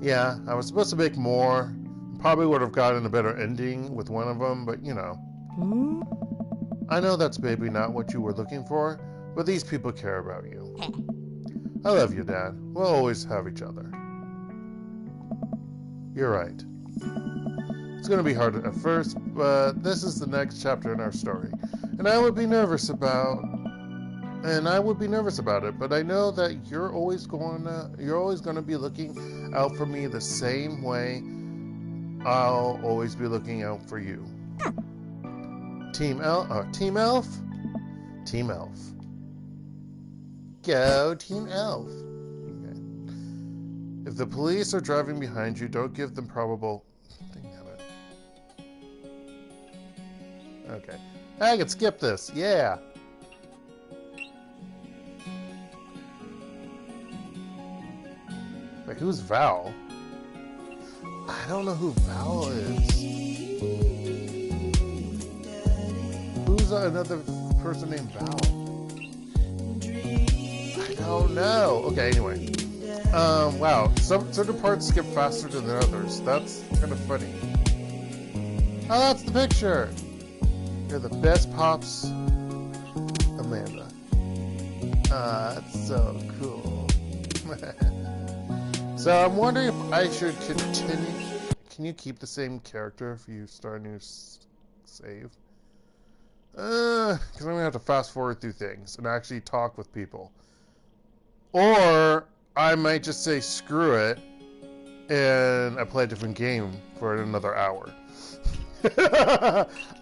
Yeah, I was supposed to make more. Probably would have gotten a better ending with one of them, but you know. I know that's maybe not what you were looking for, but these people care about you. I love you, Dad. We'll always have each other. You're right. It's going to be hard at first, but this is the next chapter in our story. And I would be nervous about it, but I know that you're always going to be looking out for me the same way I'll always be looking out for you. Team Elf? Team Elf. Go, Team Elf. Okay. If the police are driving behind you, don't give them probable... Okay. I can skip this. Yeah. Like, who's Val? I don't know who Val is. Who's another person named Val? I don't know. Okay, anyway. Wow. Some certain parts skip faster than others. That's kind of funny. Oh, that's the picture. You're the best, Pops. Amanda. That's so cool. So I'm wondering if I should
can you keep the same character if you start a new save? Because I'm going to have to fast forward through things and actually talk with people. Or I might just say screw it and I play a different game for another hour.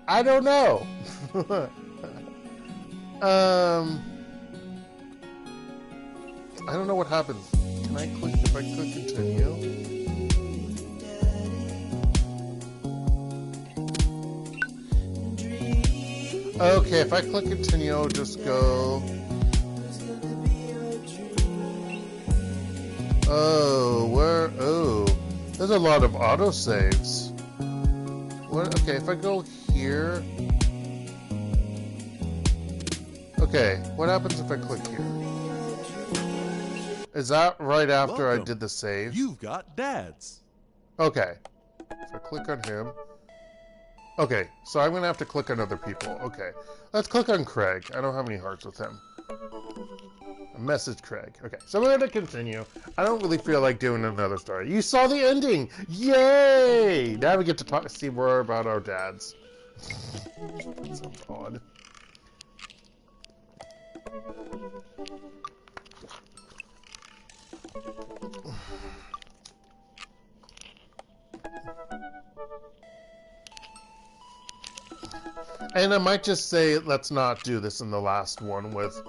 I don't know. I don't know what happens. Can I click, if I click continue? Okay, if I click continue, I'll just go. Oh, where? Oh, there's a lot of autosaves. What? Okay, if I go here. Okay, what happens if I click here? Is that right after I did the save?
You've got dads.
Okay. If I click on him. Okay, so I'm going to have to click on other people. Okay, let's click on Craig. I don't have any hearts with him. Message Craig. Okay, so we're going to continue. I don't really feel like doing another story. You saw the ending! Yay! Now we get to talk, see more about our dads. That's so odd. And I might just say, let's not do this in the last one with,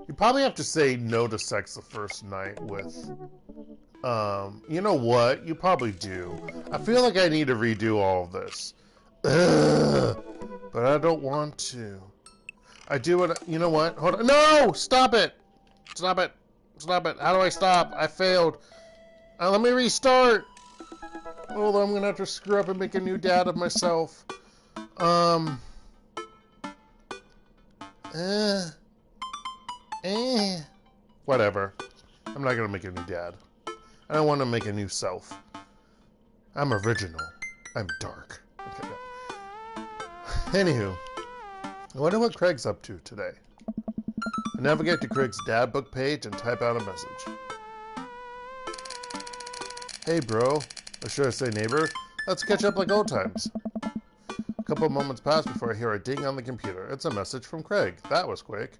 you probably have to say no to sex the first night with, you know what? You probably do. I feel like I need to redo all of this. Ugh, but I don't want to. I do what, you know what? Hold on. No! Stop it! Stop it! Stop it! How do I stop? I failed. Let me restart. Hold on, I'm gonna have to screw up and make a new dad of myself. Whatever. I'm not gonna make a new dad. I don't want to make a new self. I'm original. I'm dark. Okay, no. Anywho, I wonder what Craig's up to today. I navigate to Craig's dad book page and type out a message. Hey, bro. Or should I say neighbor? Let's catch up like old times. A couple of moments pass before I hear a ding on the computer. It's a message from Craig. That was quick.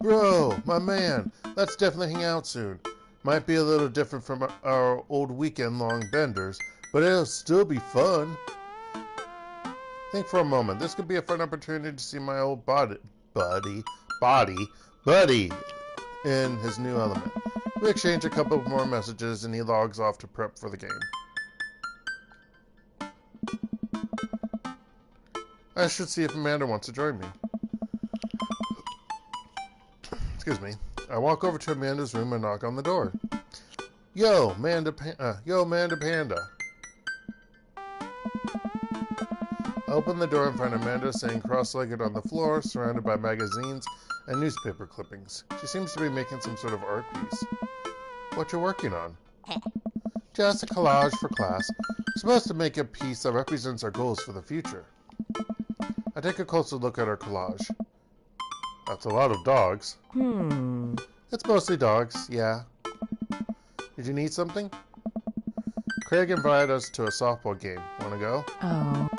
Bro, my man, let's definitely hang out soon. Might be a little different from our old weekend-long benders, but it'll still be fun. Think for a moment. This could be a fun opportunity to see my old buddy in his new element. We exchange a couple more messages and he logs off to prep for the game. I should see if Amanda wants to join me. Excuse me. I walk over to Amanda's room and knock on the door. Yo, Amanda Panda. I open the door and find Amanda sitting cross-legged on the floor, surrounded by magazines and newspaper clippings. She seems to be making some sort of art piece. What you working on? Just a collage for class. We're supposed to make a piece that represents our goals for the future. I take a closer look at our collage. That's a lot of dogs. It's mostly dogs, yeah. Did you need something? Craig invited us to a softball game. Wanna go?
Oh.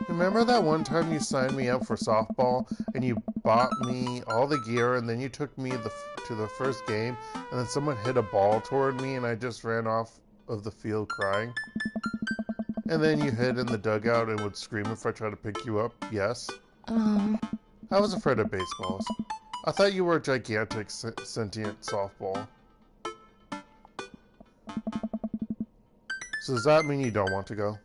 Remember that one time you signed me up for softball and you bought me all the gear and then you took me to the first game and then someone hit a ball toward me and I just ran off of the field crying? And then you hid in the dugout and would scream if I tried to pick you up? Yes? I was afraid of baseballs. I thought you were a gigantic sentient softball. So does that mean you don't want to go?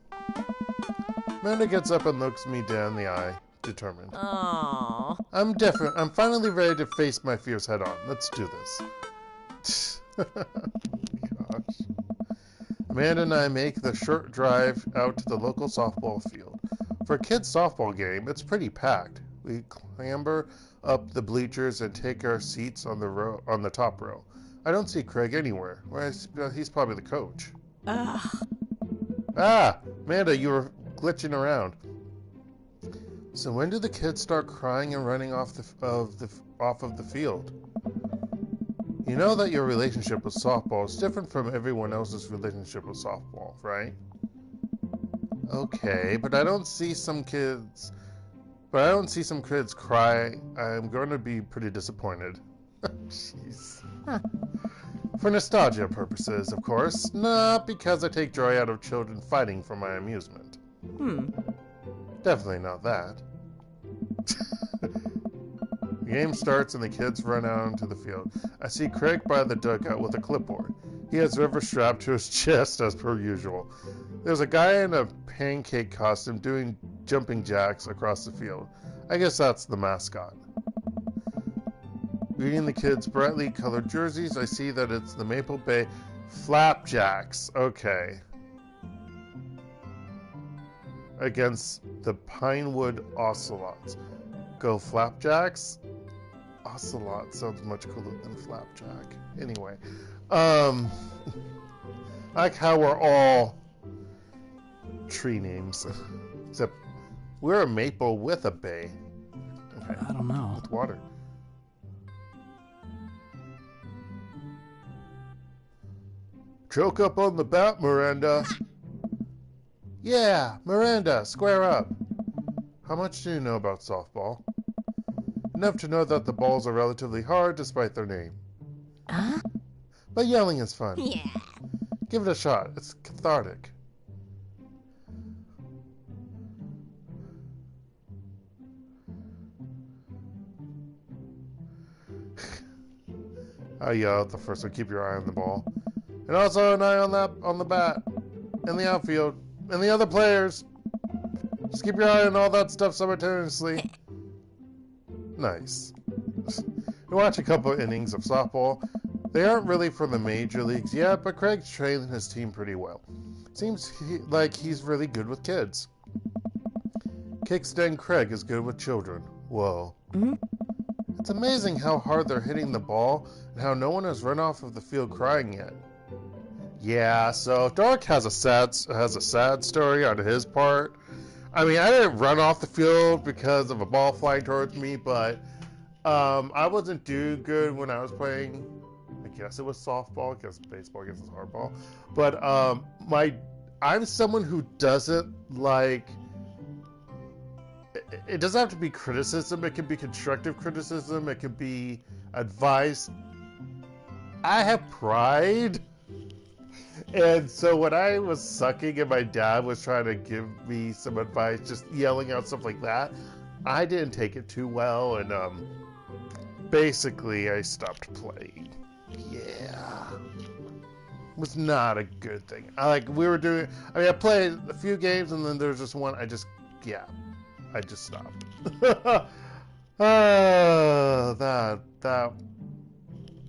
Amanda gets up and looks me down the eye, determined.
Aww.
I'm finally ready to face my fears head on. Let's do this. Gosh. Amanda and I make the short drive out to the local softball field. For a kid's softball game, it's pretty packed. We clamber up the bleachers and take our seats on the top row. I don't see Craig anywhere. He's probably the coach. Ah, Amanda, you were glitching around. So when do the kids start crying and running off of the field? You know that your relationship with softball is different from everyone else's relationship with softball, right? Okay, but I don't see some kids cry. I'm going to be pretty disappointed. Jeez. For nostalgia purposes, of course, not because I take joy out of children fighting for my amusement. Definitely not that. The game starts and the kids run out into the field. I see Craig by the dugout with a clipboard. He has River strapped to his chest as per usual. There's a guy in a pancake costume doing jumping jacks across the field. I guess that's the mascot. Reading the kids' brightly colored jerseys, I see that it's the Maple Bay Flapjacks. Okay. Against the Pinewood Ocelots. Go Flapjacks? Ocelot sounds much cooler than Flapjack. Anyway. I like how we're all tree names. Except we're a maple with a bay. Okay.
I don't know.
With water. Choke up on the bat, Miranda. Yeah, Miranda, square up. How much do you know about softball? Enough to know that the balls are relatively hard despite their name. But yelling is fun.
Yeah.
Give it a shot. It's cathartic. I yell at the first one, keep your eye on the ball. And also an eye on the bat. And the outfield. And the other players. Just keep your eye on all that stuff simultaneously. Nice. We watch a couple innings of softball. They aren't really for the major leagues yet, but Craig's training his team pretty well. Seems like he's really good with kids. Kickstand Craig is good with children. Whoa. It's amazing how hard they're hitting the ball and how no one has run off of the field crying yet. Yeah, so Dark has a sad story on his part. I mean, I didn't run off the field because of a ball flying towards me, but I wasn't too good when I was playing. I guess it was softball, because baseball, I guess it's hardball. But I'm someone who doesn't like. It doesn't have to be criticism. It can be constructive criticism. It can be advice. I have pride. And so when I was sucking and my dad was trying to give me some advice, just yelling out stuff like that, I didn't take it too well, and basically I stopped playing. Yeah. It was not a good thing. I played a few games and then there was just one, I just stopped.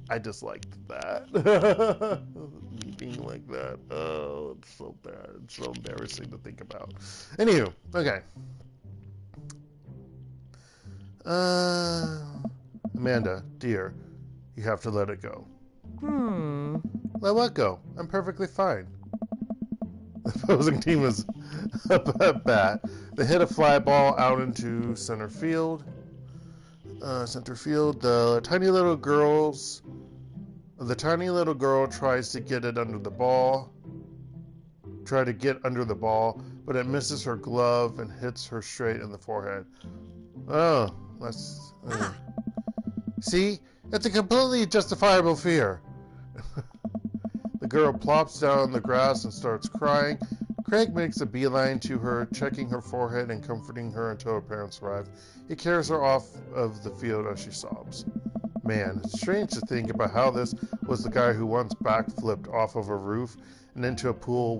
I disliked that. Being like that. Oh, it's so bad. It's so embarrassing to think about. Anywho, okay. Amanda, dear, you have to let it go. Let what go? I'm perfectly fine. The opposing team is up at bat. They hit a fly ball out into center field. The tiny little girl tries to get under the ball, but it misses her glove and hits her straight in the forehead. Oh, that's... See? It's a completely justifiable fear. The girl plops down on the grass and starts crying. Craig makes a beeline to her, checking her forehead and comforting her until her parents arrive. He carries her off of the field as she sobs. Man, it's strange to think about how this was the guy who once backflipped off of a roof and into a pool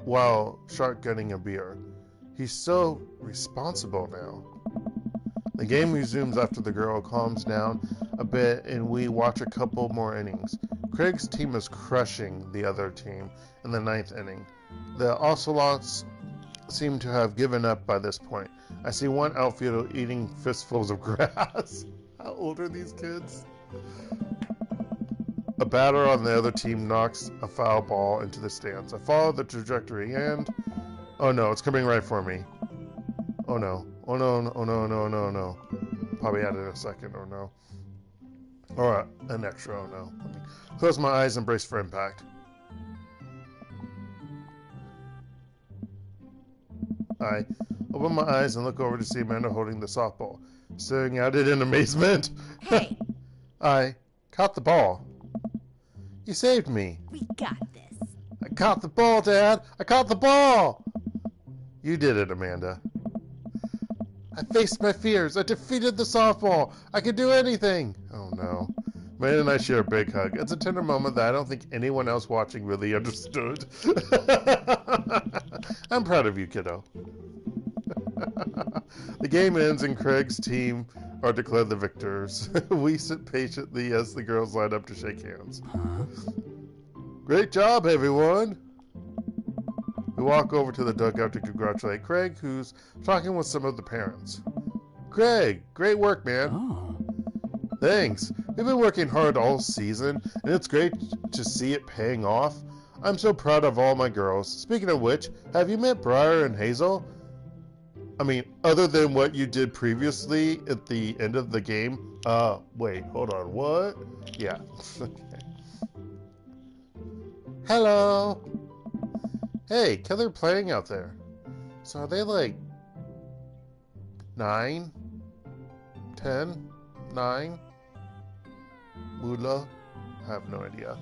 while shotgunning a beer. He's so responsible now. The game resumes after the girl calms down a bit and we watch a couple more innings. Craig's team is crushing the other team in the 9th inning. The Ocelots seem to have given up by this point. I see one outfielder eating fistfuls of grass. How old are these kids? A batter on the other team knocks a foul ball into the stands. I follow the trajectory and... Oh no, it's coming right for me. Oh no. Oh no, oh no, no, no, no. Probably added a second, oh no. Or an extra, oh no. Let me close my eyes and brace for impact. I open my eyes and look over to see Amanda holding the softball, staring at it in amazement.
Hey,
I caught the ball. You saved me.
we got this.
I caught the ball, Dad. I caught the ball. You did it, Amanda. I faced my fears. I defeated the softball. I could do anything. Oh, no. Amanda and I share a big hug. It's a tender moment that I don't think anyone else watching really understood. I'm proud of you, kiddo. The game ends and Craig's team are declared the victors. We sit patiently as the girls line up to shake hands. Great job, everyone! We walk over to the dugout to congratulate Craig, who's talking with some of the parents. Craig, great work, man.
Oh.
Thanks. We've been working hard all season, and it's great to see it paying off. I'm so proud of all my girls. Speaking of which, have you met Briar and Hazel? I mean, other than what you did previously at the end of the game? Wait, hold on, what? Yeah. Okay. Hello! Hey, kid, they're playing out there. So are they like 9? 10? 9? Mula? I have no idea.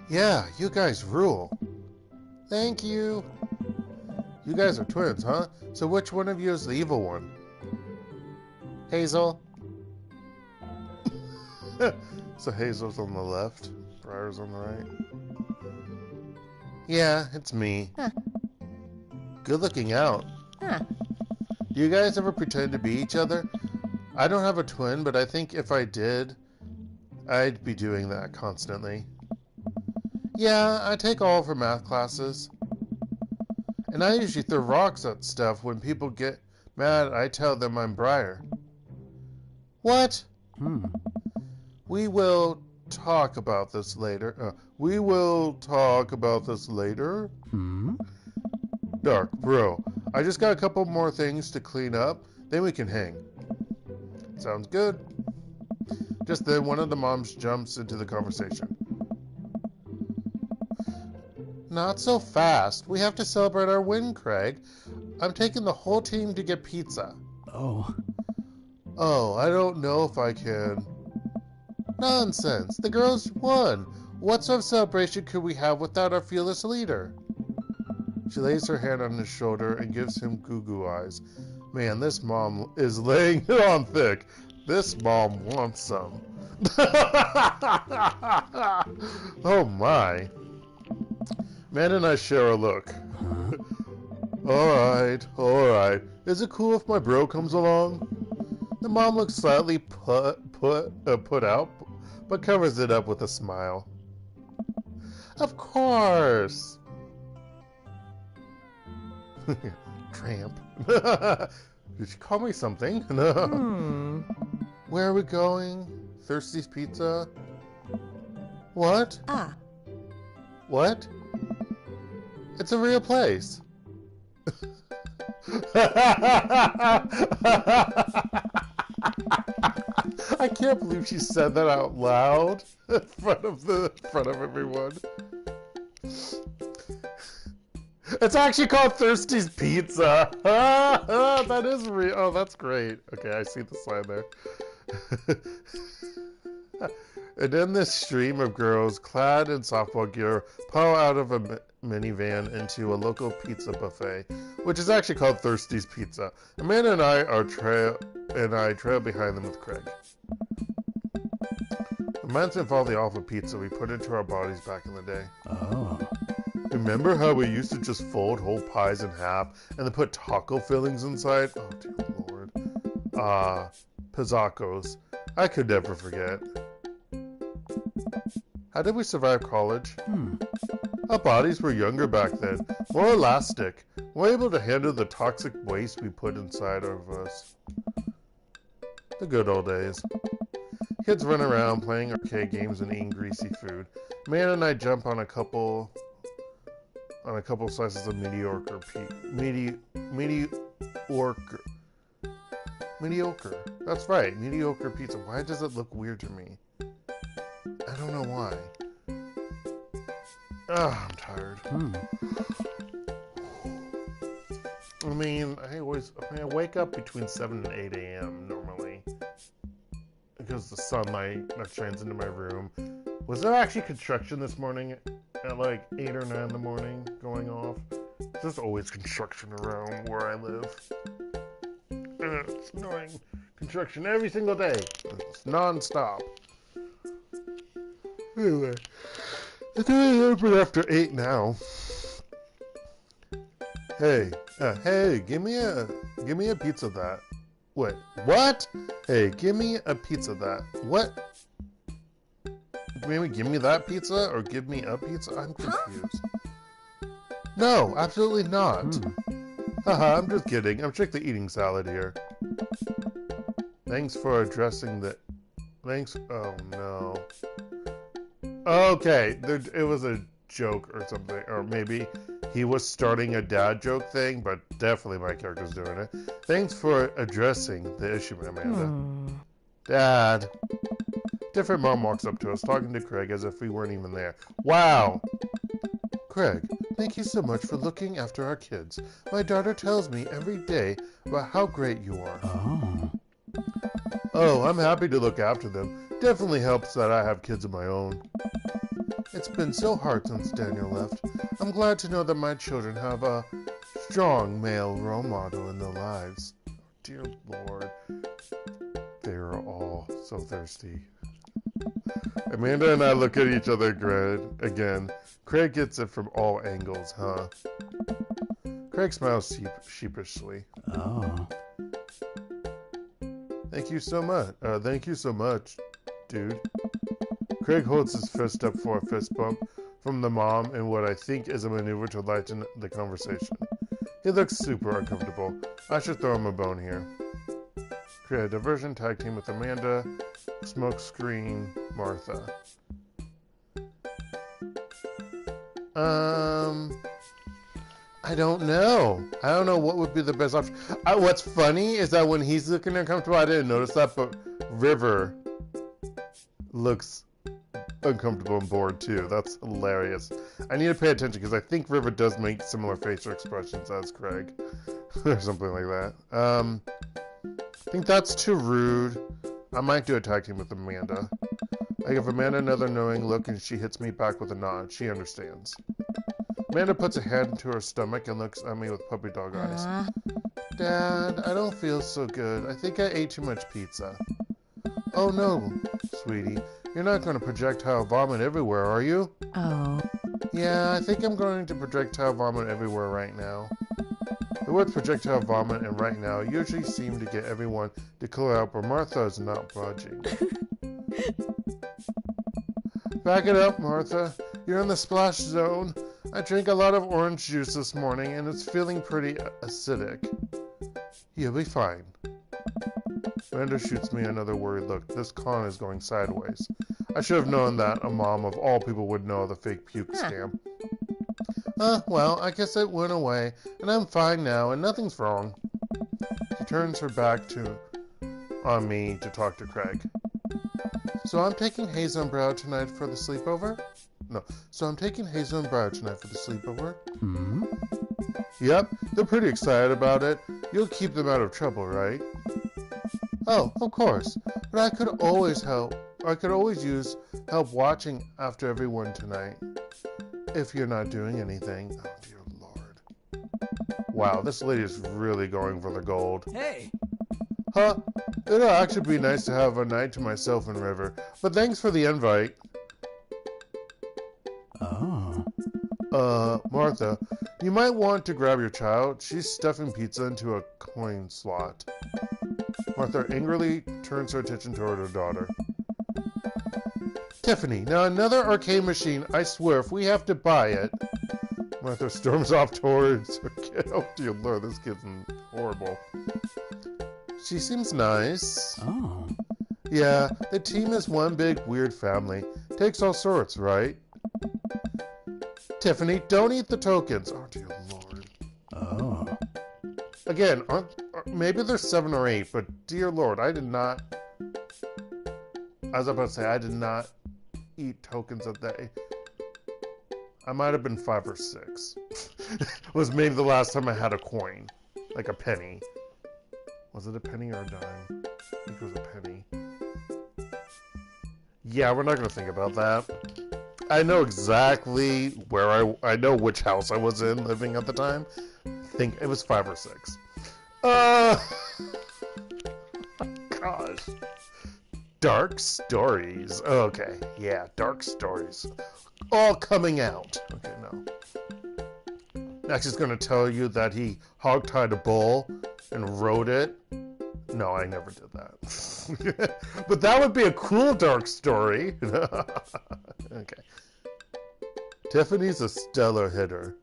Yeah, you guys rule. Thank you. You guys are twins, huh? So which one of you is the evil one? Hazel. So Hazel's on the left, Briar's on the right. Yeah, it's me.
Huh.
Good looking out.
Huh.
Do you guys ever pretend to be each other? I don't have a twin, but I think if I did, I'd be doing that constantly. Yeah, I take all of her math classes. And I usually throw rocks at stuff. When people get mad, I tell them I'm Briar. What? We will talk about this later. We will talk about this later. Dark, bro. I just got a couple more things to clean up, then we can hang. Sounds good. Just then, one of the moms jumps into the conversation. Not so fast. We have to celebrate our win, Craig. I'm taking the whole team to get pizza.
Oh.
Oh, I don't know if I can. Nonsense. The girls won. What sort of celebration could we have without our fearless leader? She lays her hand on his shoulder and gives him goo-goo eyes. Man, this mom is laying it on thick. This mom wants some. Oh my. Man and I share a look. Alright. Is it cool if my bro comes along? The mom looks slightly put out, but covers it up with a smile. Of course. Tramp. Did she call me something? No. Where are we going? Thirsty's Pizza? What? What? It's a real place. I can't believe she said that out loud in front of everyone. It's actually called Thirsty's Pizza. That is real. Oh, that's great. Okay, I see the sign there. And then this stream of girls clad in softball gear pile out of a minivan into a local pizza buffet, which is actually called Thirsty's Pizza. Amanda and I trail behind them with Craig. Reminds me of all the awful pizza we put into our bodies back in the day.
Oh.
Remember how we used to just fold whole pies in half and then put taco fillings inside? Oh, dear Lord. Pizzacos. I could never forget. How did we survive college? Our bodies were younger back then, more elastic, more able to handle the toxic waste we put inside of us. The good old days. Kids run around playing arcade games and eating greasy food. Man and I jump on a couple slices of mediocre Mediocre. That's right, mediocre pizza. Why does it look weird to me? I don't know why. I'm tired. I mean, I wake up between 7 and 8 a.m. normally. Because the sunlight that shines into my room. Was there actually construction this morning at like 8 or 9 in the morning going off? There's always construction around where I live. And it's annoying. Construction every single day. It's non-stop. Anyway, it's open after 8 now. Hey, give me a pizza of that. Wait, what? Hey, give me a pizza of that. What? Maybe give me that pizza or give me a pizza? I'm confused. No, absolutely not. Haha, I'm just kidding. I'm strictly eating salad here. Thanks for addressing the... Thanks... Oh, no. Okay, it was a joke or something. Or maybe he was starting a dad joke thing, but definitely my character's doing it. Thanks for addressing the issue, Amanda. Dad. Different mom walks up to us, talking to Craig as if we weren't even there. Wow! Craig, thank you so much for looking after our kids. My daughter tells me every day about how great you are. Oh, I'm happy to look after them. Definitely helps that I have kids of my own. It's been so hard since Daniel left. I'm glad to know that my children have a strong male role model in their lives. Oh, dear Lord. They are all so thirsty. Amanda and I look at each other again. Craig gets it from all angles, huh? Craig smiles sheepishly.
Oh.
Thank you so much, dude. Craig holds his fist up for a fist bump from the mom in what I think is a maneuver to lighten the conversation. He looks super uncomfortable. I should throw him a bone here. Create a diversion tag team with Amanda, Smokescreen, Martha. I don't know. I don't know what would be the best option. What's funny is that when he's looking uncomfortable, I didn't notice that, but River looks uncomfortable and bored too. That's hilarious. I need to pay attention because I think River does make similar facial expressions as Craig or something like that. I think that's too rude. I might do a tag team with Amanda. I give Amanda another knowing look and she hits me back with a nod. She understands. Amanda puts a hand to her stomach and looks at me with puppy dog eyes. Dad, I don't feel so good. I think I ate too much pizza. Oh no, sweetie. You're not going to projectile vomit everywhere, are you?
Oh.
Yeah, I think I'm going to projectile vomit everywhere right now. The words projectile vomit and right now usually seem to get everyone to clear out, but Martha is not budging. Back it up, Martha. You're in the splash zone. I drank a lot of orange juice this morning and it's feeling pretty acidic. You'll be fine. Miranda shoots me another worried look. This con is going sideways. I should have known that a mom of all people would know the fake puke scam. Well, I guess it went away, and I'm fine now, and nothing's wrong. She turns her back on me to talk to Craig. So I'm taking Hazel and Brow tonight for the sleepover? No. So I'm taking Hazel and Brow tonight for the sleepover? Yep, they're pretty excited about it. You'll keep them out of trouble, right? Oh, of course. But I could always use help watching after everyone tonight. If you're not doing anything. Oh, dear Lord. Wow, this lady is really going for the gold.
Hey!
Huh? It'll actually be nice to have a night to myself and River. But thanks for the invite.
Oh.
Martha, you might want to grab your child. She's stuffing pizza into a coin slot. Martha angrily turns her attention toward her daughter. Tiffany, now another arcade machine, I swear, if we have to buy it. Martha storms off towards her kid. Oh dear Lord, this kid's horrible. She seems nice.
Oh.
Yeah, the team is one big weird family. Takes all sorts, right? Tiffany, don't eat the tokens. Oh dear Lord.
Oh.
Again, maybe there's 7 or 8, but dear Lord, I did not. I was about to say, I did not eat tokens of that. I might have been 5 or 6. Was maybe the last time I had a coin, like a penny. Was it a penny or a dime? I think it was a penny. Yeah, we're not gonna think about that. I know exactly where I know which house I was in living at the time. I think it was 5 or 6. Gosh. Dark stories. Okay, yeah, dark stories. All coming out. Okay, no. Next is going to tell you that he hogtied a bull and rode it. No, I never did that. But that would be a cool dark story. Okay. Tiffany's a stellar hitter.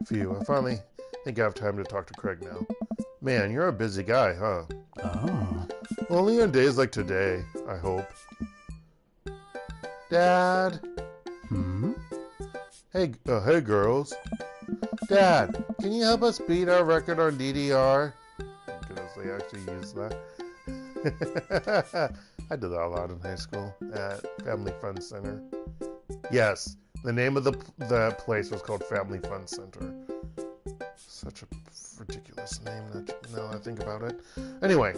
Phew, I finally think I have time to talk to Craig now. Man, you're a busy guy, huh?
Oh.
Only on days like today, I hope. Dad?
Hmm?
Hey girls. Dad, can you help us beat our record on DDR? Because they actually use that. I did that a lot in high school at Family Fun Center. Yes, the name of the place was called Family Fun Center. Such a ridiculous name now I think about it. Anyway.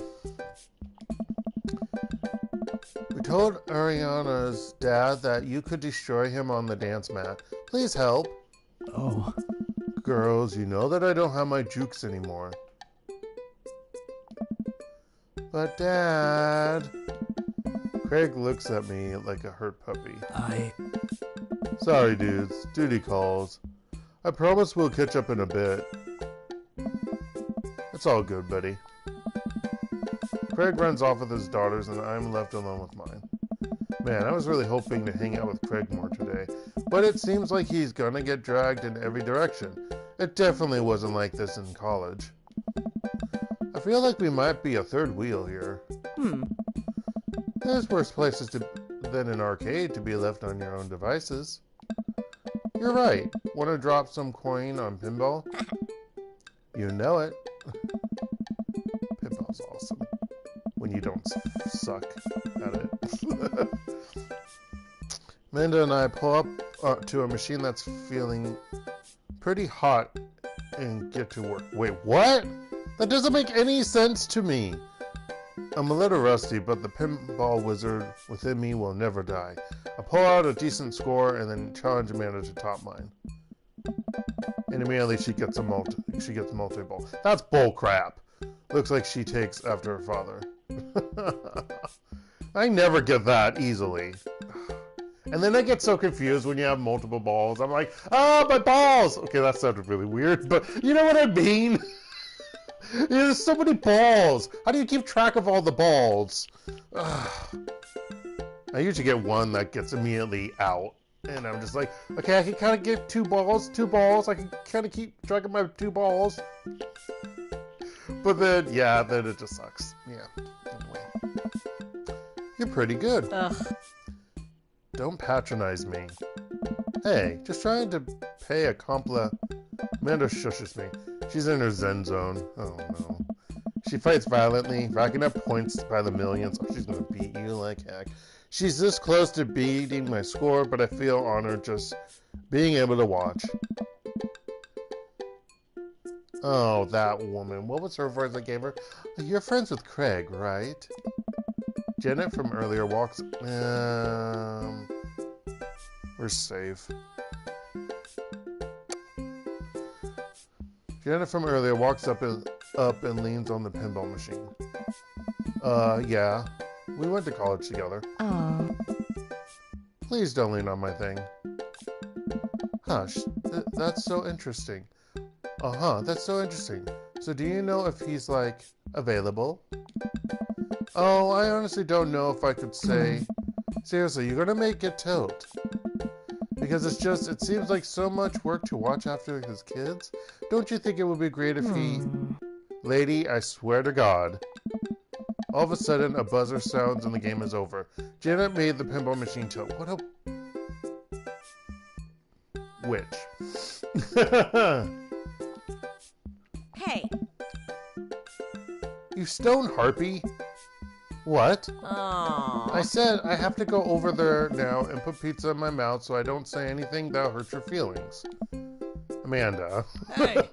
We told Ariana's dad that you could destroy him on the dance mat. Please help.
Oh.
Girls, you know that I don't have my jukes anymore. But Dad... Craig looks at me like a hurt puppy. Sorry, dudes. Duty calls. I promise we'll catch up in a bit. It's all good, buddy. Craig runs off with his daughters and I'm left alone with mine. Man, I was really hoping to hang out with Craig more today, but it seems like he's gonna get dragged in every direction. It definitely wasn't like this in college. I feel like we might be a third wheel here. There's worse places than an arcade to be left on your own devices. You're right. Want to drop some coin on pinball? You know it. Pinball's awesome. When you don't suck at it. Amanda and I pull up to a machine that's feeling pretty hot and get to work. Wait, what? That doesn't make any sense to me. I'm a little rusty, but the pinball wizard within me will never die. I pull out a decent score and then challenge Amanda to top mine. And immediately she gets multi-ball. That's bull crap. Looks like she takes after her father. I never get that easily. And then I get so confused when you have multiple balls. I'm like, oh, my balls! Okay, that sounded really weird, but you know what I mean? There's so many balls. How do you keep track of all the balls? I usually get one that gets immediately out. And I'm just like, okay, I can kind of get two balls. I can kind of keep track of my 2 balls. But then, yeah, then it just sucks. Yeah, anyway. You're pretty good.
Ugh.
Don't patronize me. Hey, just trying to pay a compliment. Amanda shushes me. She's in her zen zone. Oh no. She fights violently, racking up points by the millions. Oh, she's gonna beat you like heck. She's this close to beating my score, but I feel honored just being able to watch. Oh, that woman. What was her voice I gave her? You're friends with Craig, right? Janet from earlier walks... we're safe. Janet from earlier walks up and leans on the pinball machine. Yeah. We went to college together.
Oh.
Please don't lean on my thing. Hush. That's so interesting. Uh-huh, that's so interesting. So do you know if he's, like, available? Oh, I honestly don't know if I could say... Seriously, you're gonna make it tilt. Because it seems like so much work to watch after his kids. Don't you think it would be great if he... Lady, I swear to God. All of a sudden, a buzzer sounds and the game is over. Janet made the pinball machine tilt. What a... Witch.
Hey.
You stone harpy. What?
Oh.
I said I have to go over there now and put pizza in my mouth so I don't say anything that hurts your feelings. Amanda.
Hey.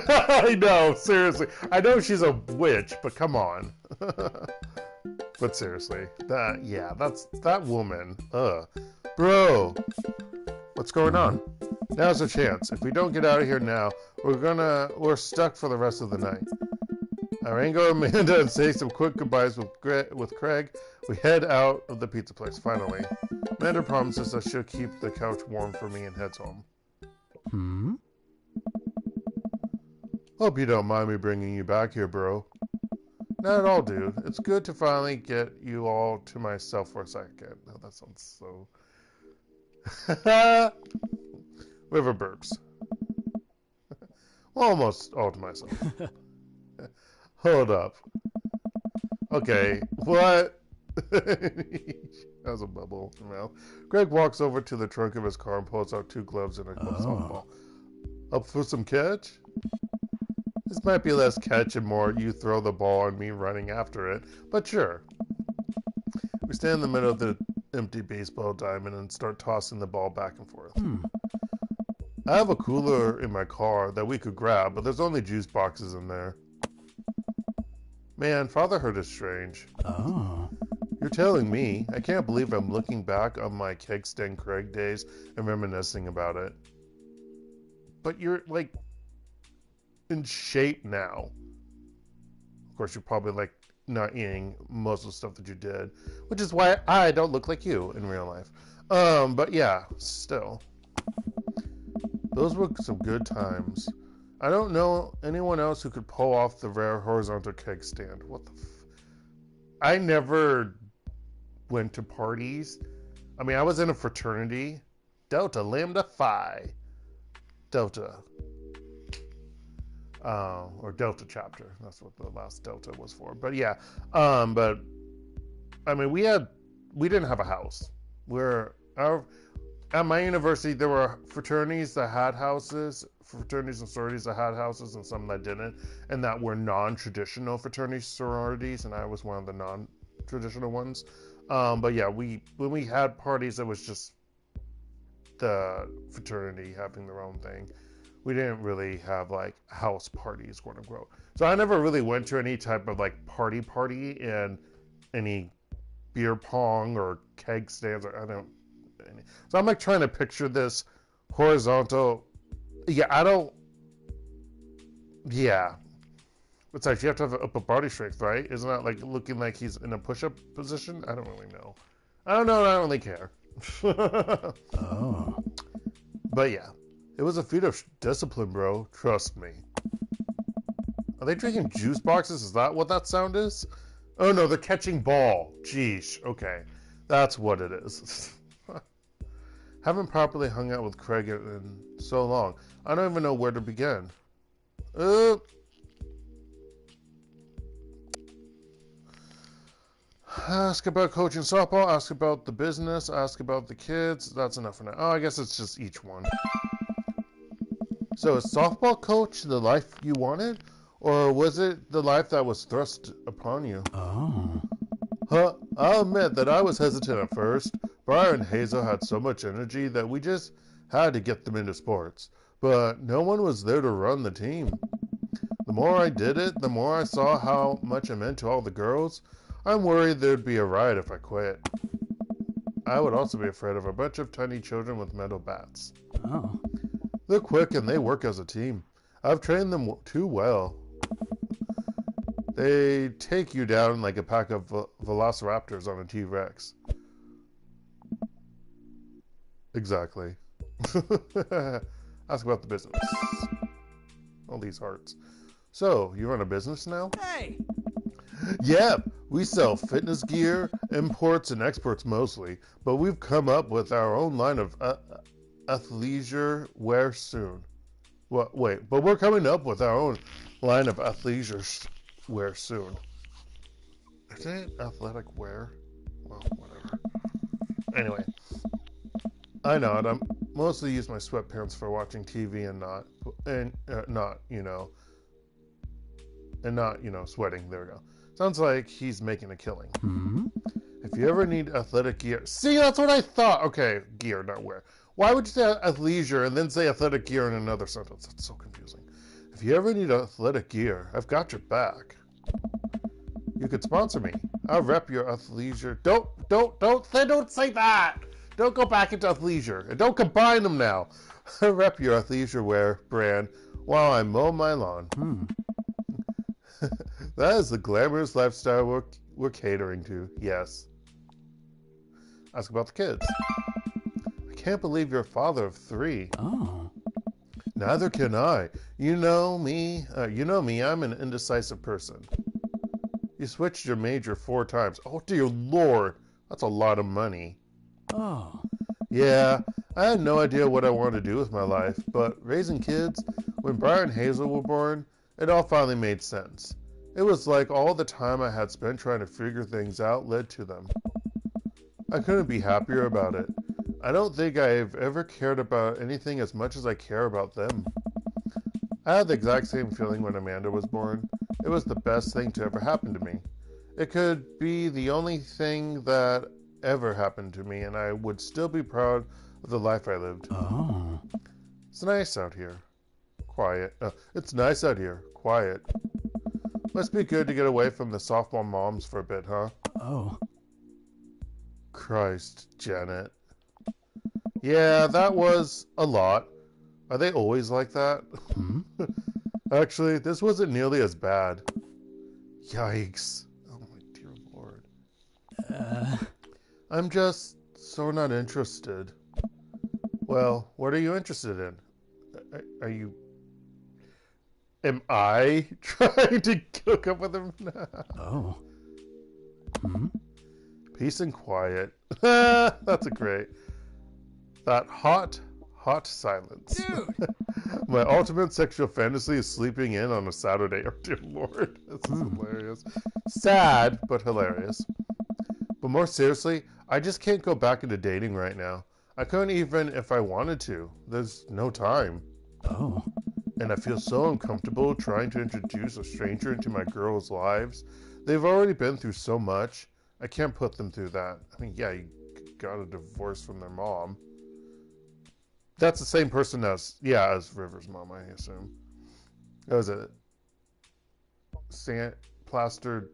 I know, seriously. I know she's a witch, but come on. But seriously, that's that woman. Bro, what's going on? Now's a chance. If we don't get out of here now, we're stuck for the rest of the night. I wrangle Amanda and say some quick goodbyes with Craig. We head out of the pizza place, finally. Amanda promises that she'll keep the couch warm for me and heads home.
Hmm?
Hope you don't mind me bringing you back here, bro. Not at all, dude. It's good to finally get you all to myself for a second. Oh, that sounds so... River burps. Almost all to myself. Hold up. Okay, what? That was a bubble. Well, Greg walks over to the trunk of his car and pulls out 2 gloves and a softball. Up for some catch? This might be less catch and more you throw the ball and me running after it, but sure. We stand in the middle of the empty baseball diamond and start tossing the ball back and forth. I have a cooler in my car that we could grab, but there's only juice boxes in there. Man, fatherhood is strange.
Oh.
You're telling me. I can't believe I'm looking back on my keg stand Craig days and reminiscing about it. But you're, like, in shape now. Of course, you're probably, like, not eating most of the stuff that you did, which is why I don't look like you in real life. But yeah, still. Those were some good times. I don't know anyone else who could pull off the rare horizontal keg stand. What the I never went to parties. I mean, I was in a fraternity. Delta Lambda Phi. Delta. Or Delta chapter. That's what the last Delta was for. But yeah. But I mean, we didn't have a house. At my university, there were fraternities that had houses, fraternities and sororities that had houses, and some that didn't, and that were non-traditional fraternities, sororities, and I was one of the non-traditional ones. But yeah, when we had parties, it was just the fraternity having their own thing. We didn't really have like house parties, quote unquote. So I never really went to any type of like party and any beer pong or keg stands. So I'm like trying to picture this horizontal. Yeah, Besides, you have to have upper body strength, right? Isn't that like looking like he's in a push-up position? I don't really know. I don't know. I don't really care.
Oh.
But yeah, it was a feat of discipline, bro. Trust me. Are they drinking juice boxes? Is that what that sound is? Oh no, they're catching ball. Jeez. Okay, that's what it is. Haven't properly hung out with Craig in so long. I don't even know where to begin. Ask about coaching softball, ask about the business, ask about the kids. That's enough for now. Oh, I guess it's just each one. So is softball coach the life you wanted? Or was it the life that was thrust upon you?
Oh.
I'll admit that I was hesitant at first. Briar and Hazel had so much energy that we just had to get them into sports. But no one was there to run the team. The more I did it, the more I saw how much it meant to all the girls. I'm worried there'd be a riot if I quit. I would also be afraid of a bunch of tiny children with metal bats.
Oh.
They're quick and they work as a team. I've trained them too well. They take you down like a pack of velociraptors on a T-Rex. Exactly. Ask about the business. All these hearts. So, you run a business now?
Hey!
Yep, we sell fitness gear, imports and exports mostly, but we've come up with our own line of athleisure wear soon. Well, wait, but we're coming up with our own line of athleisure wear soon. Isn't it athletic wear? Well, whatever. Anyway, I nod. I'm mostly use my sweatpants for watching TV and not, you know, and not, sweating. There we go. Sounds like he's making a killing.
Hmm?
If you ever need athletic gear... See, that's what I thought. Okay, gear, not wear. Why would you say athleisure and then say athletic gear in another sentence? That's so confusing. If you ever need athletic gear, I've got your back. You could sponsor me. I'll rep your athleisure. Don't say that. Don't go back into athleisure. And don't combine them now. I'll rep your athleisure wear brand while I mow my lawn.
Hmm.
That is the glamorous lifestyle we're catering to. Yes. Ask about the kids. I can't believe you're a father of 3.
Oh.
Neither can I. You know me. I'm an indecisive person. You switched your major 4 times. Oh, dear Lord. That's a lot of money.
Oh.
Yeah, I had no idea what I wanted to do with my life, but raising kids, when Briar and Hazel were born, it all finally made sense. It was like all the time I had spent trying to figure things out led to them. I couldn't be happier about it. I don't think I've ever cared about anything as much as I care about them. I had the exact same feeling when Amanda was born. It was the best thing to ever happen to me. It could be the only thing that ever happened to me, and I would still be proud of the life I lived.
Oh.
It's nice out here. Quiet. It's nice out here. Quiet. Must be good to get away from the softball moms for a bit, huh?
Oh.
Christ, Janet. Yeah, that was a lot. Are they always like that?
Hmm?
Actually, this wasn't nearly as bad. Yikes. Oh my dear Lord. I'm just so not interested. Well, what are you interested in? Are you... Am I trying to hook up with him?
Oh. Hmm?
Peace and quiet. That's a great... That hot silence.
Dude!
My ultimate sexual fantasy is sleeping in on a Saturday. Oh, dear Lord. This is hilarious. Sad, but hilarious. But more seriously, I just can't go back into dating right now. I couldn't even if I wanted to. There's no time.
Oh.
And I feel so uncomfortable trying to introduce a stranger into my girls' lives. They've already been through so much. I can't put them through that. I mean, yeah, you got a divorce from their mom. That's the same person as River's mom, I assume. That was a plastered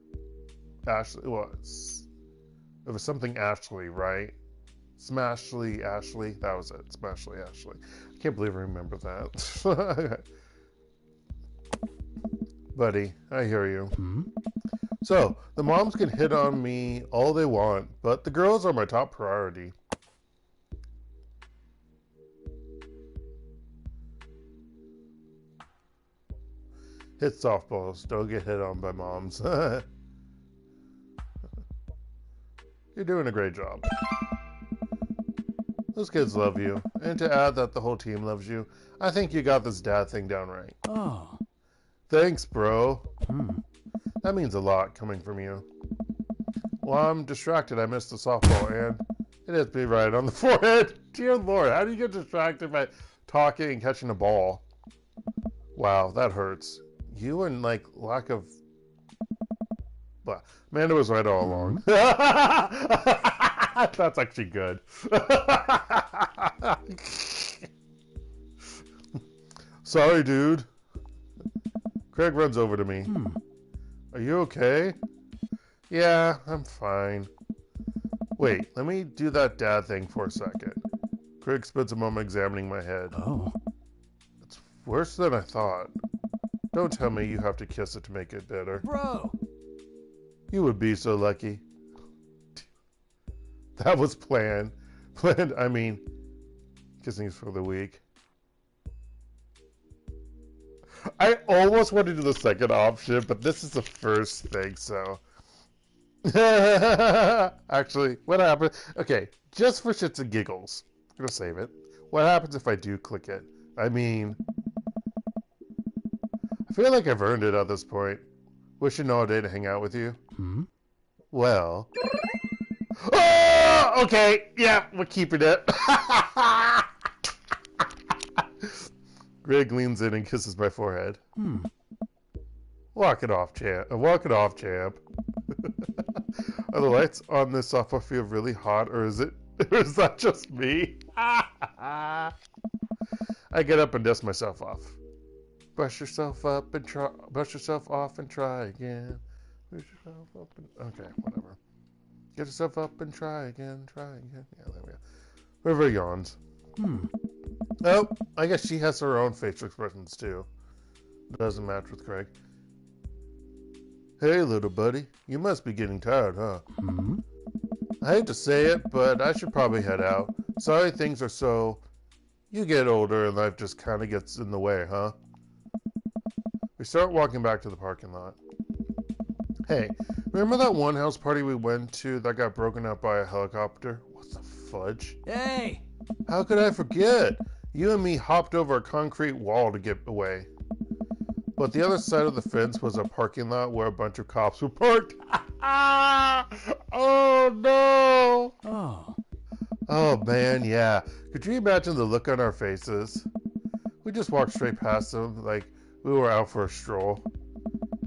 Ashley. Well, it was something Ashley, right? Smashly Ashley. That was it. Smashly Ashley. I can't believe I remember that. Buddy, I hear you.
Hmm?
So, the moms can hit on me all they want, but the girls are my top priority. Hit softballs. Don't get hit on by moms. You're doing a great job. Those kids love you. And to add that the whole team loves you, I think you got this dad thing down right.
Oh.
Thanks, bro.
Hmm.
That means a lot coming from you. Well, I'm distracted. I missed the softball, and it hits me right on the forehead. Dear Lord, how do you get distracted by talking and catching a ball? Wow, that hurts. You and, lack of... Well, Amanda was right all along. That's actually good. Sorry, dude. Craig runs over to me.
Hmm.
Are you okay? Yeah, I'm fine. Wait, let me do that dad thing for a second. Craig spends a moment examining my head.
Oh.
It's worse than I thought. Don't tell me you have to kiss it to make it better.
Bro!
You would be so lucky. That was planned. I mean, kissing is for the weak. I almost wanted to do the second option, but this is the first thing, so... Actually, what happens... Okay, just for shits and giggles. I'm gonna save it. What happens if I do click it? I mean... I feel like I've earned it at this point. Wishing all day to hang out with you.
Hmm?
Well... Oh! Okay, yeah, we're keeping it. Greg leans in and kisses my forehead.
Hmm.
Walk it off, champ. Walk it off, champ. Are the lights on this softball field really hot, or is that just me? I get up and dust myself off. Brush yourself off and try again. Brush yourself up and... Okay, whatever. Get yourself up and try again. Yeah, there we go. River yawns. Oh, I guess she has her own facial expressions too. Doesn't match with Craig. Hey, little buddy. You must be getting tired, huh? I hate to say it, but I should probably head out. Sorry things are so... You get older and life just kind of gets in the way, huh? We start walking back to the parking lot. Hey, remember that one house party we went to that got broken up by a helicopter? What the fudge?
Hey!
How could I forget? You and me hopped over a concrete wall to get away. But the other side of the fence was a parking lot where a bunch of cops were parked. Oh, no! Oh, man, yeah. Could you imagine the look on our faces? We just walked straight past them like we were out for a stroll.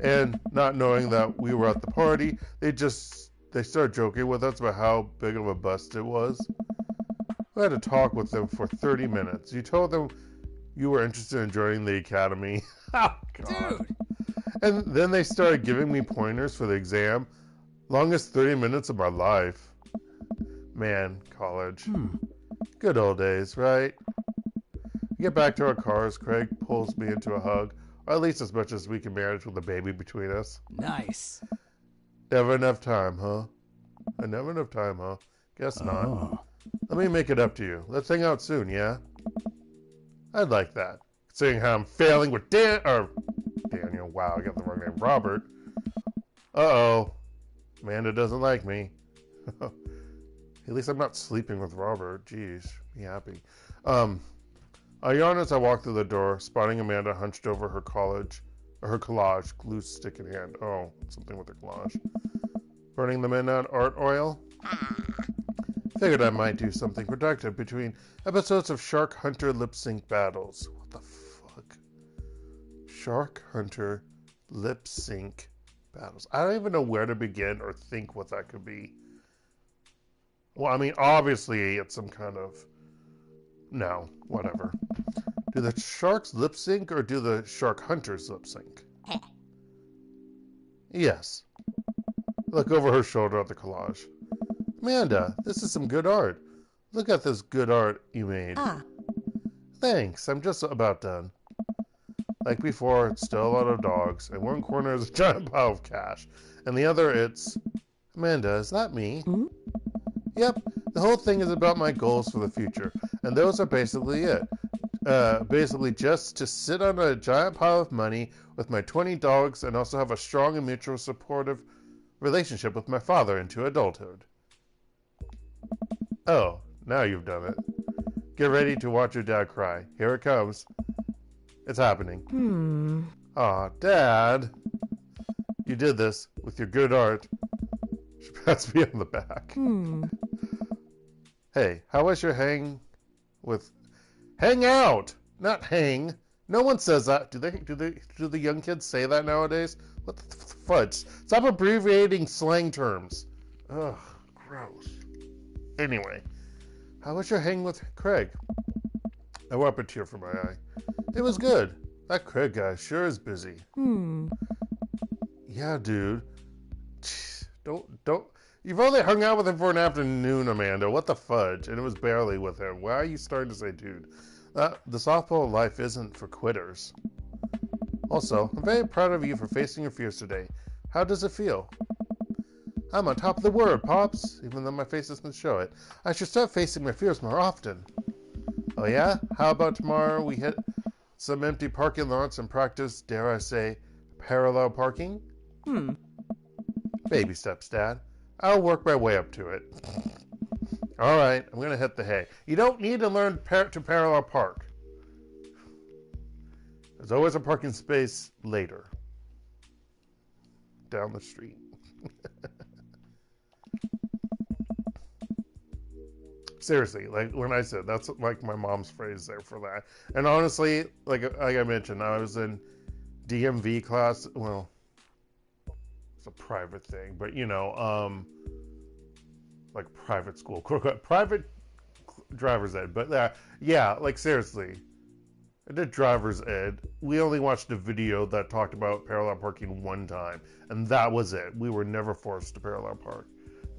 And not knowing that we were at the party, they started joking with us about how big of a bust it was. We had to talk with them for 30 minutes. You told them you were interested in joining the academy. Oh, God.
Dude!
And then they started giving me pointers for the exam. Longest 30 minutes of my life. Man, college. Good old days, right? We get back to our cars. Craig pulls me into a hug. Or at least as much as we can manage with a baby between us.
Nice.
Never enough time, huh? Never enough time, huh? Guess not. Let me make it up to you. Let's hang out soon, yeah? I'd like that. Considering how I'm failing with Daniel. Wow, I got the wrong name. Robert. Uh-oh. Amanda doesn't like me. At least I'm not sleeping with Robert. Jeez, be happy. I yawn as I walk through the door, spotting Amanda hunched over her collage, glue stick in hand. Oh, something with her collage. Burning the midnight art oil? Figured I might do something productive between episodes of Shark Hunter lip sync battles. What the fuck? Shark Hunter lip sync battles. I don't even know where to begin or think what that could be. Well, I mean, obviously it's some kind of... No, whatever. Do the sharks lip sync or do the shark hunters lip sync? Yes. Look over her shoulder at the collage. Amanda, this is some good art. Look at this good art you made. Thanks, I'm just about done. Like before, it's still a lot of dogs, and one corner is a giant pile of cash, and the other it's... Amanda, is that me? Yep, the whole thing is about my goals for the future, and those are basically it. Basically just to sit on a giant pile of money with my 20 dogs and also have a strong and mutual supportive relationship with my father into adulthood. Oh, now you've done it. Get ready to watch your dad cry. Here it comes. It's happening. Aw, Dad. You did this with your good art. She pats me on the back. Hey, how was your hang out, not hang. No one says that. Do the young kids say that nowadays? What the fudge? Stop abbreviating slang terms. Ugh, gross. Anyway, how was your hang with Craig? I wipe a tear from my eye. It was good. That Craig guy sure is busy. Yeah, dude. Don't. You've only hung out with him for an afternoon, Amanda. What the fudge? And it was barely with him. Why are you starting to say, dude? The softball life isn't for quitters. Also, I'm very proud of you for facing your fears today. How does it feel? I'm on top of the world, Pops, even though my face doesn't show it. I should start facing my fears more often. Oh yeah? How about tomorrow we hit some empty parking lots and practice, dare I say, parallel parking? Baby steps, Dad. I'll work my way up to it. All right, I'm going to hit the hay. You don't need to learn to parallel park. There's always a parking space later. Down the street. Seriously, like when I said, that's like my mom's phrase there for that. And honestly, like I mentioned, I was in DMV class. Well,
a private thing, but you know, like private school, private driver's ed. But yeah, like seriously, I did driver's ed. We only watched a video that talked about parallel parking one time, and that was it. We were never forced to parallel park.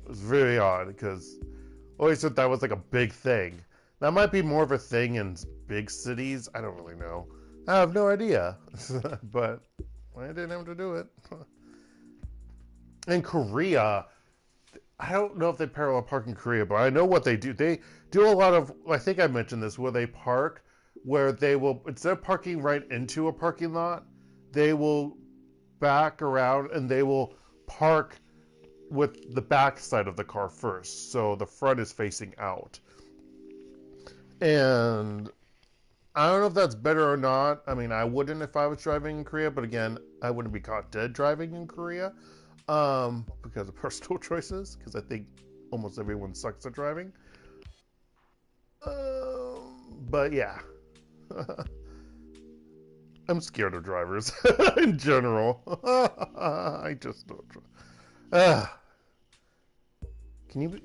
It was very odd because I always thought that was like a big thing. That might be more of a thing in big cities. I don't really know. I have no idea. But I didn't have to do it. In Korea, I don't know if they parallel park in Korea, but I know what they do. They do a lot of, I think I mentioned this, where they park, where they will, instead of parking right into a parking lot, they will back around and they will park with the back side of the car first. So the front is facing out. And I don't know if that's better or not. I mean, I wouldn't if I was driving in Korea, but again, I wouldn't be caught dead driving in Korea because of personal choices, because I think almost everyone sucks at driving. But yeah. I'm scared of drivers in general. I just don't.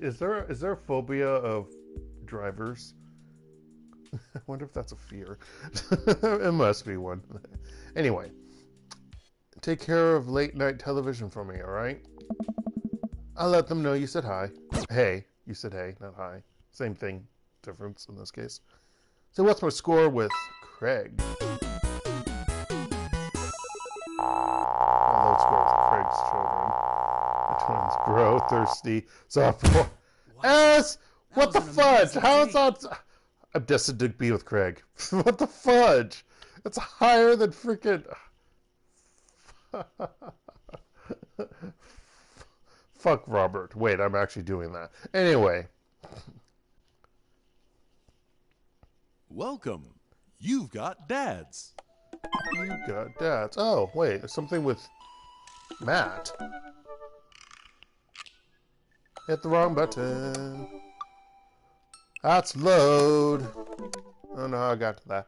Is there a phobia of drivers? I wonder if that's a fear. It must be one. Anyway, take care of late night television for me, alright? I'll let them know you said hi. Hey, you said hey, not hi. Same thing, difference in this case. So what's my score with Craig? Low score with Craig's children. The twins grow thirsty. Sophomore. S! What the fudge? How is that? I'm destined to be with Craig. What the fudge? It's higher than freaking... Fuck Robert. Wait, I'm actually doing that. Anyway.
Welcome. You've got dads.
You got dads. Oh, wait. There's something with Matt. Hit the wrong button. That's load. Oh no, I got to that.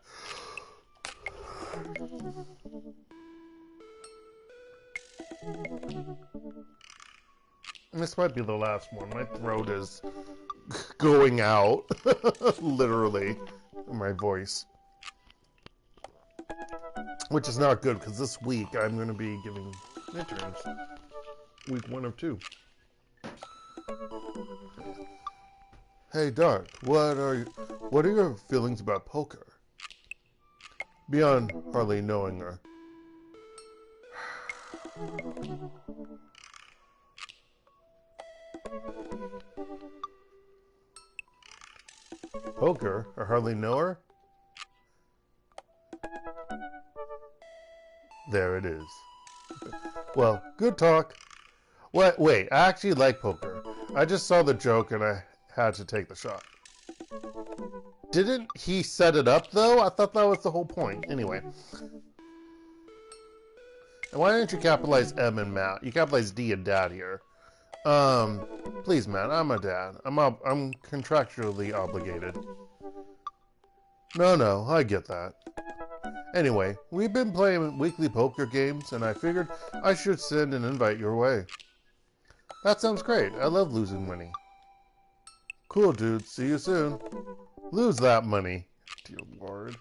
This might be the last one. My throat is going out. Literally. My voice. Which is not good, because this week I'm going to be giving midterms. Week 1 of 2. Hey, Dark, what are your feelings about poker? Beyond hardly knowing her. Poker? I hardly know her? There it is. Well, good talk. Wait, I actually like poker. I just saw the joke and I had to take the shot. Didn't he set it up, though? I thought that was the whole point. Anyway. And why didn't you capitalize M and Matt? You capitalize D and Dad here. Please, Matt, I'm a dad. I'm contractually obligated. No, I get that. Anyway, we've been playing weekly poker games, and I figured I should send an invite your way. That sounds great. I love losing money. Cool, dude. See you soon. Lose that money. Dear Lord.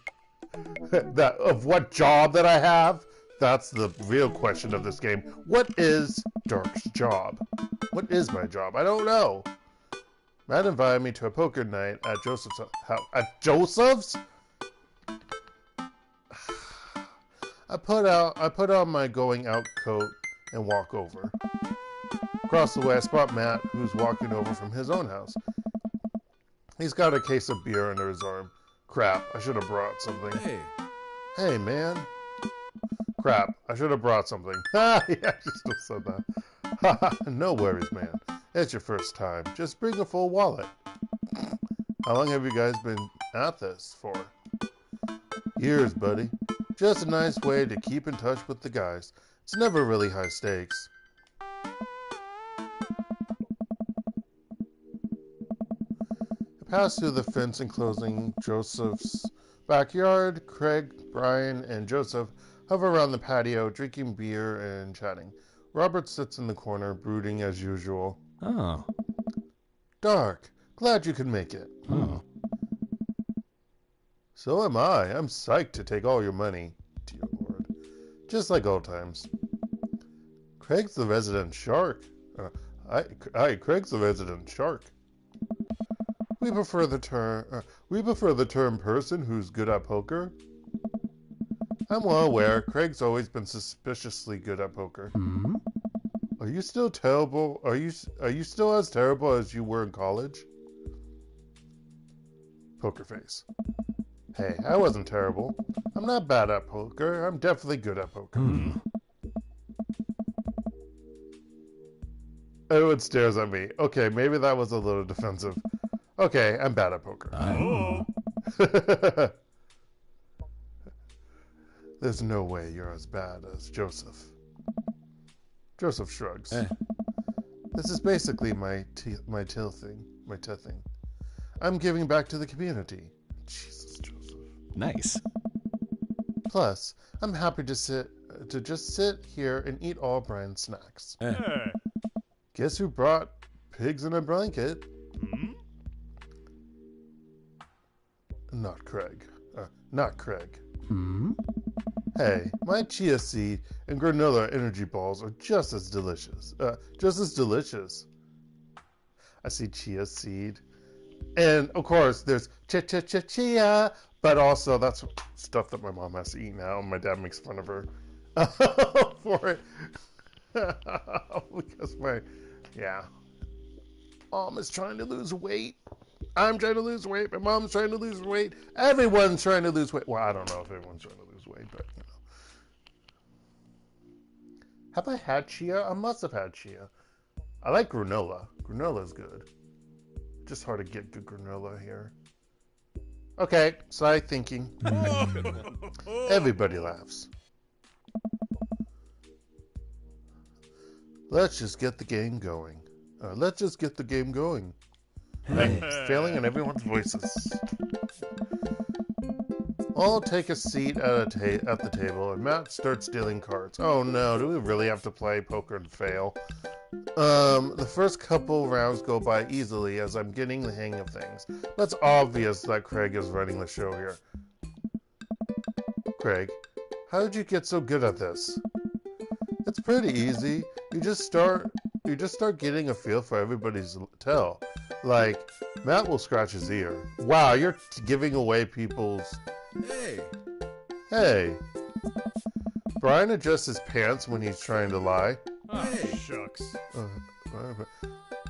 That of what job that I have? That's the real question of this game. What is Dark's job? What is my job? I don't know. Matt invited me to a poker night at Joseph's house. At Joseph's? I put on my going out coat and walk over. Across the way, I spot Matt, who's walking over from his own house. He's got a case of beer under his arm. Crap, I should have brought something. Hey, man. Crap, I should have brought something. Yeah, I just said that. No worries, man. It's your first time. Just bring a full wallet. How long have you guys been at this for? Years, buddy. Just a nice way to keep in touch with the guys. It's never really high stakes. I pass through the fence enclosing Joseph's backyard. Craig, Brian, and Joseph hover around the patio, drinking beer and chatting.
Robert sits in the corner, brooding as usual.
Oh.
Dark, glad you could make it.
Oh.
So am I. I'm psyched to take all your money, dear Lord. Just like old times. Craig's the resident shark. Craig's the resident shark. We prefer the term person who's good at poker. I'm well aware Craig's always been suspiciously good at poker.
Hmm?
Are you still terrible? Are you still as terrible as you were in college? Poker face. Hey, I wasn't terrible. I'm not bad at poker. I'm definitely good at poker. Edward stares at me. Okay, maybe that was a little defensive. Okay, I'm bad at poker.
Oh.
There's no way you're as bad as Joseph. Joseph shrugs. This is basically my till thing. I'm giving back to the community. Jesus, Joseph.
Nice.
Plus, I'm happy to just sit here and eat all Brian's snacks. Guess who brought pigs in a blanket? Not Craig. Not Craig.
Hmm?
Hey, my chia seed and granola energy balls are just as delicious. I see chia seed. And, of course, there's chia, but also that's stuff that my mom has to eat now, and my dad makes fun of her for it. Because mom is trying to lose weight. I'm trying to lose weight. My mom's trying to lose weight. Everyone's trying to lose weight. Well, I don't know if everyone's trying to lose weight, but, you know. Have I had chia? I must have had chia. I like granola. Granola's good. Just hard to get good granola here. Okay, side thinking. Everybody laughs. Let's just get the game going.
Hey.
Failing in everyone's voices. All take a seat at the table, and Matt starts dealing cards. Oh no, do we really have to play poker and fail? The first couple rounds go by easily as I'm getting the hang of things. But it's obvious that Craig is running the show here. Craig, how did you get so good at this? It's pretty easy. You just start getting a feel for everybody's tell. Like, Matt will scratch his ear. Wow, you're giving away people's... Hey. Brian adjusts his pants when he's trying to lie.
Shucks.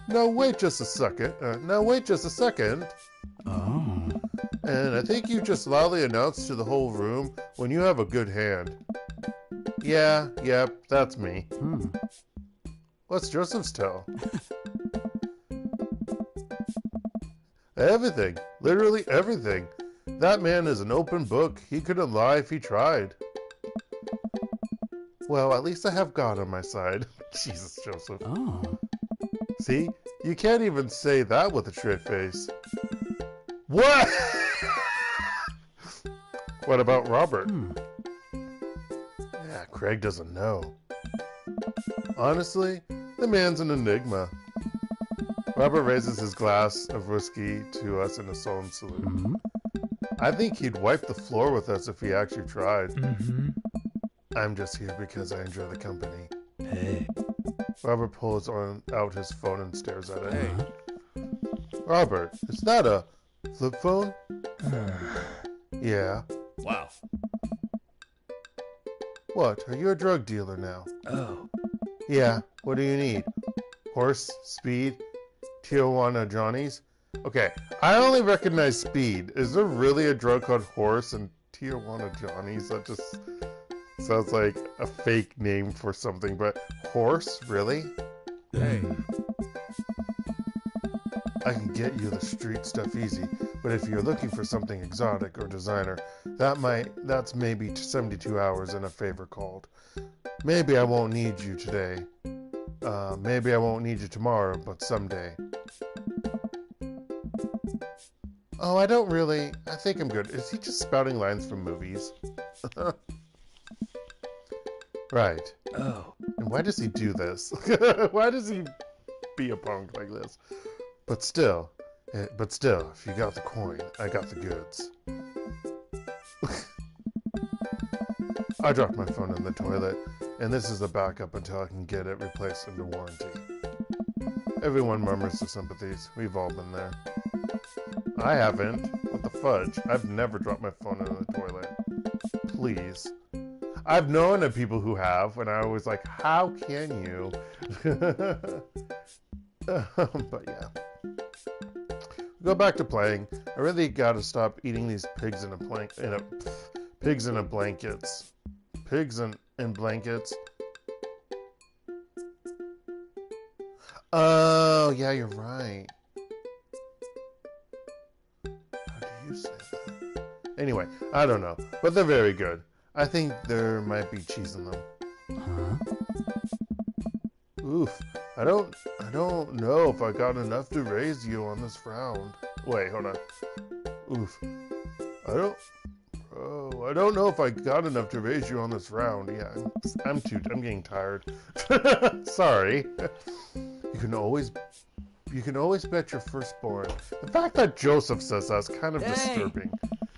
Now wait just a second.
Oh.
And I think you just loudly announced to the whole room when you have a good hand. Yeah, yep, that's me. What's Joseph's tell? Everything. Literally everything. That man is an open book. He couldn't lie if he tried. Well, at least I have God on my side. Jesus, Joseph.
Oh.
See? You can't even say that with a straight face. What? What about Robert? Yeah, Craig doesn't know. Honestly, the man's an enigma. Robert raises his glass of whiskey to us in a solemn salute. I think he'd wipe the floor with us if he actually tried. I'm just here because I enjoy the company.
Hey.
Robert pulls out his phone and stares at it. Robert, is that a flip phone? Yeah.
Wow.
What, are you a drug dealer now?
Oh.
Yeah, what do you need? Horse, speed, Tijuana Johnnies? Okay, I only recognize speed. Is there really a drug called horse and Tijuana Johnnies? That just sounds like a fake name for something, but horse? Really?
Hey.
I can get you the street stuff easy, but if you're looking for something exotic or designer, that's maybe 72 hours and a favor called. Maybe I won't need you today. Maybe I won't need you tomorrow, but someday. Oh, I think I'm good. Is he just spouting lines from movies? Right.
Oh.
And why does he do this? Why does he be a punk like this? But still, if you got the coin, I got the goods. I dropped my phone in the toilet, and this is a backup until I can get it replaced under warranty. Everyone murmurs their sympathies. We've all been there. I haven't. What the fudge? I've never dropped my phone in the toilet. Please. I've known of people who have, and I was like, how can you? But yeah. Go back to playing. I really gotta stop eating these pigs in blankets. Pigs in blankets. Oh, yeah, you're right. How do you say that? Anyway, I don't know, but they're very good. I think there might be cheese in them.
Huh?
Oof. I don't know if I got enough to raise you on this round. Wait, hold on. Oof. I don't know if I got enough to raise you on this round. Yeah, I'm getting tired. Sorry. You can always bet your firstborn. The fact that Joseph says that's kind of disturbing.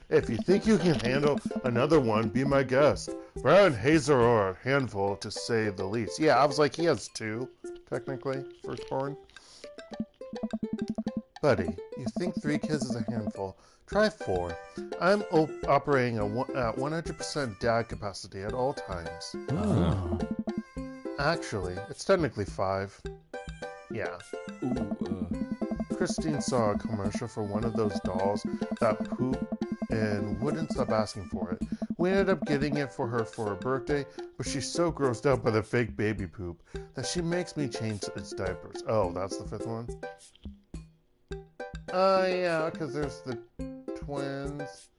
If you think you can handle another one, be my guest. Brian Hazer are a handful, to say the least. Yeah, I was like, he has 2, technically, firstborn. Buddy, you think 3 kids is a handful. Try 4. I'm operating at 100% dad capacity at all times.
Oh.
Actually, it's technically 5. Yeah.
Ooh,
Christine saw a commercial for one of those dolls that poop and wouldn't stop asking for it. We ended up getting it for her birthday, but she's so grossed out by the fake baby poop that she makes me change its diapers. Oh, that's the 5th one? Yeah, because there's the twins.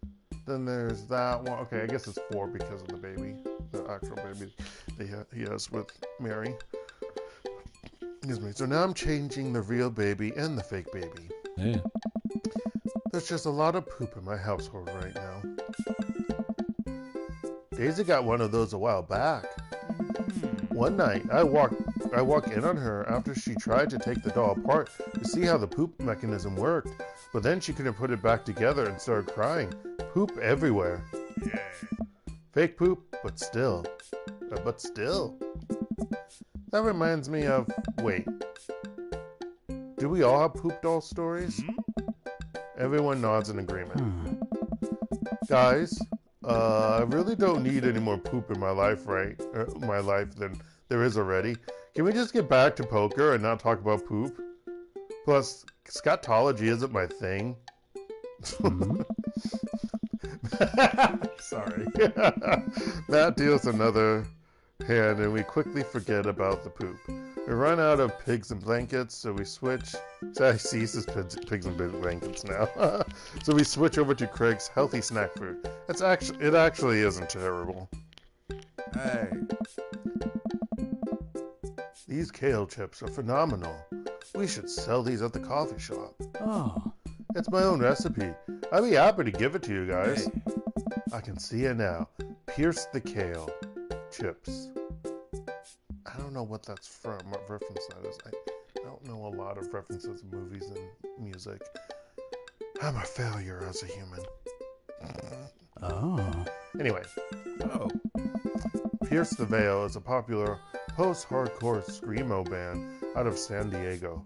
Then there's that one. Okay, I guess it's 4 because of the baby. The actual baby he has with Mary. Excuse me. So now I'm changing the real baby and the fake baby.
yeah.
There's just a lot of poop in my household right now. Daisy got one of those a while back. One night, I walk in on her after she tried to take the doll apart to see how the poop mechanism worked, but then she couldn't put it back together and started crying. Poop everywhere.
Yeah.
Fake poop, but still. That reminds me of... Wait. Do we all have poop doll stories? Everyone nods in agreement. Guys, I really don't need any more poop in my life, than there is already. Can we just get back to poker and not talk about poop? Plus, scatology isn't my thing. Sorry. Matt deals another hand and we quickly forget about the poop. We run out of pigs and blankets, so we switch. So I ceases pigs and blankets now. So we switch over to Craig's healthy snack food. It actually isn't terrible.
Hey.
These kale chips are phenomenal. We should sell these at the coffee shop.
Oh.
It's my own recipe. I'd be happy to give it to you guys.
Hey.
I can see it now. Pierce the kale chips. I don't know what that's from, what reference that is. I don't know a lot of references to movies and music. I'm a failure as a human.
Oh.
Anyway,
Oh.
Pierce the Veil is a popular post-hardcore screamo band out of San Diego.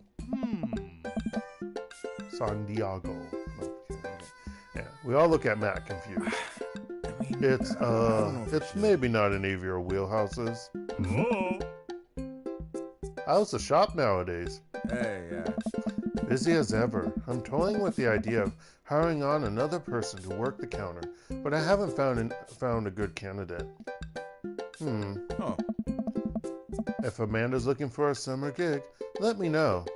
San Diego. Yeah, we all look at Matt confused.
I mean,
It's
I don't know if
it's
should.
maybe not any of your wheelhouses.
Oh.
How's the shop nowadays?
Hey, yeah.
Busy as ever. I'm toying with the idea of hiring on another person to work the counter, but I haven't found a good candidate.
Oh.
If Amanda's looking for a summer gig, let me know.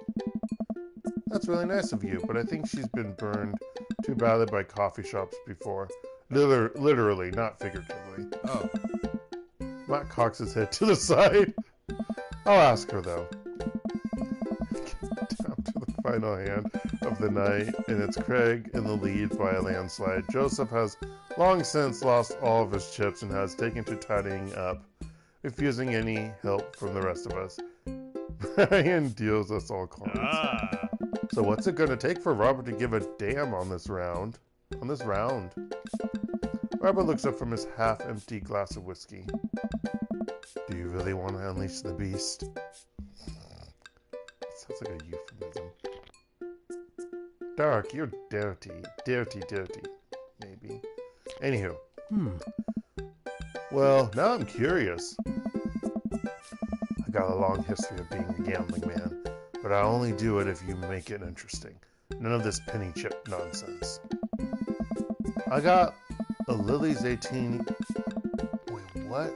That's really nice of you, but I think she's been burned too badly by coffee shops before. Literally, not figuratively.
Oh.
Matt cocks his head to the side. I'll ask her, though. Down to the final hand of the night, and it's Craig in the lead by a landslide. Joseph has long since lost all of his chips and has taken to tidying up.
refusing any help from the rest of us. Brian deals us all coins.
Ah.
So what's it gonna take for Robert to give a damn on this round? Robert looks up from his half-empty glass of whiskey. Do you really want to unleash the beast? Sounds like a euphemism. Dark, you're dirty. Dirty. Maybe. Anywho. Well, now I'm curious. I got a long history of being a gambling man, but I only do it if you make it interesting. None of this penny chip nonsense. I got a Lily's 18... Wait, what?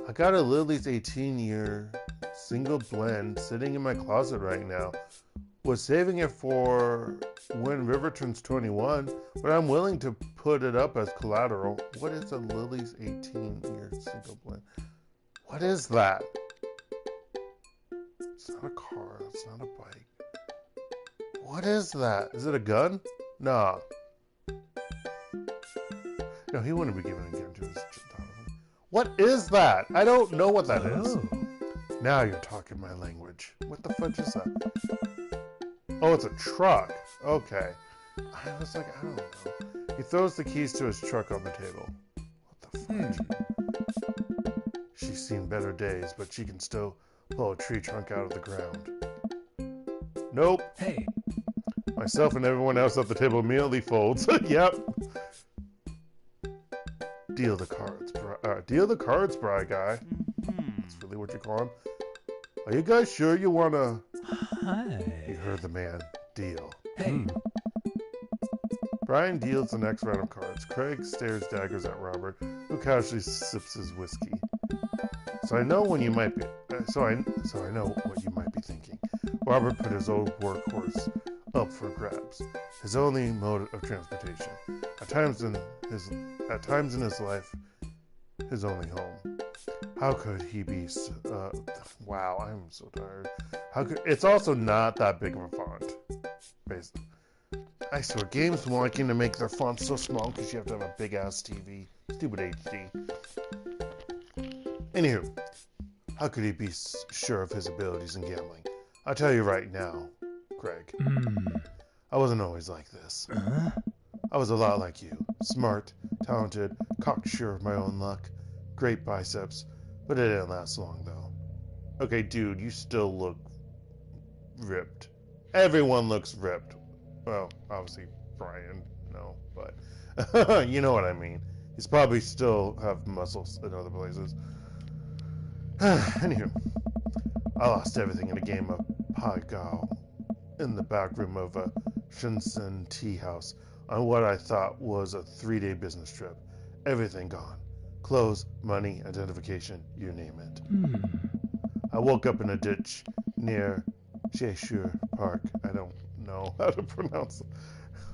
I got a Lily's 18-year single blend sitting in my closet right now. Was saving it for when River turns 21, but I'm willing to put it up as collateral. What is a Lily's 18-year single blend? What is that? It's not a car. It's not a bike. What is that? Is it a gun? Nah. No, he wouldn't be giving a gun to his daughter. What is that? I don't know what that is. Now you're talking my language. What the fudge is that? Oh, it's a truck. Okay. I was like, I don't know. He throws the keys to his truck on the table. What the fudge? She's seen better days, but she can still pull a tree trunk out of the ground. Nope.
Hey.
Myself and everyone else at the table immediately folds. Yep. Deal the cards, bry guy. That's really what you call him. Are you guys sure you want to...
Hi.
You heard the man. Deal.
Hey.
Brian deals the next round of cards. Craig stares daggers at Robert, who casually sips his whiskey. So I know what you might be thinking. Robert put his old workhorse up for grabs, his only mode of transportation. At times in his life, his only home. How could he be? Wow, I'm so tired. It's also not that big of a font. Basically, I swear, games liking to make their fonts so small because you have to have a big ass TV. Stupid HD. Anywho, how could he be sure of his abilities in gambling? I'll tell you right now, Craig. I wasn't always like this. I was a lot like you. Smart, talented, cocksure of my own luck. Great biceps, but it didn't last long, though. Okay, dude, you still look ripped. Everyone looks ripped. Well, obviously, Brian, no, but you know what I mean. He's probably still have muscles in other places. Anywho, I lost everything in a game of Pai-Gow in the back room of a Shenzhen tea house on what I thought was a 3-day business trip. Everything gone. Clothes, money, identification, you name it. I woke up in a ditch near Cheshire Park. I don't know how to pronounce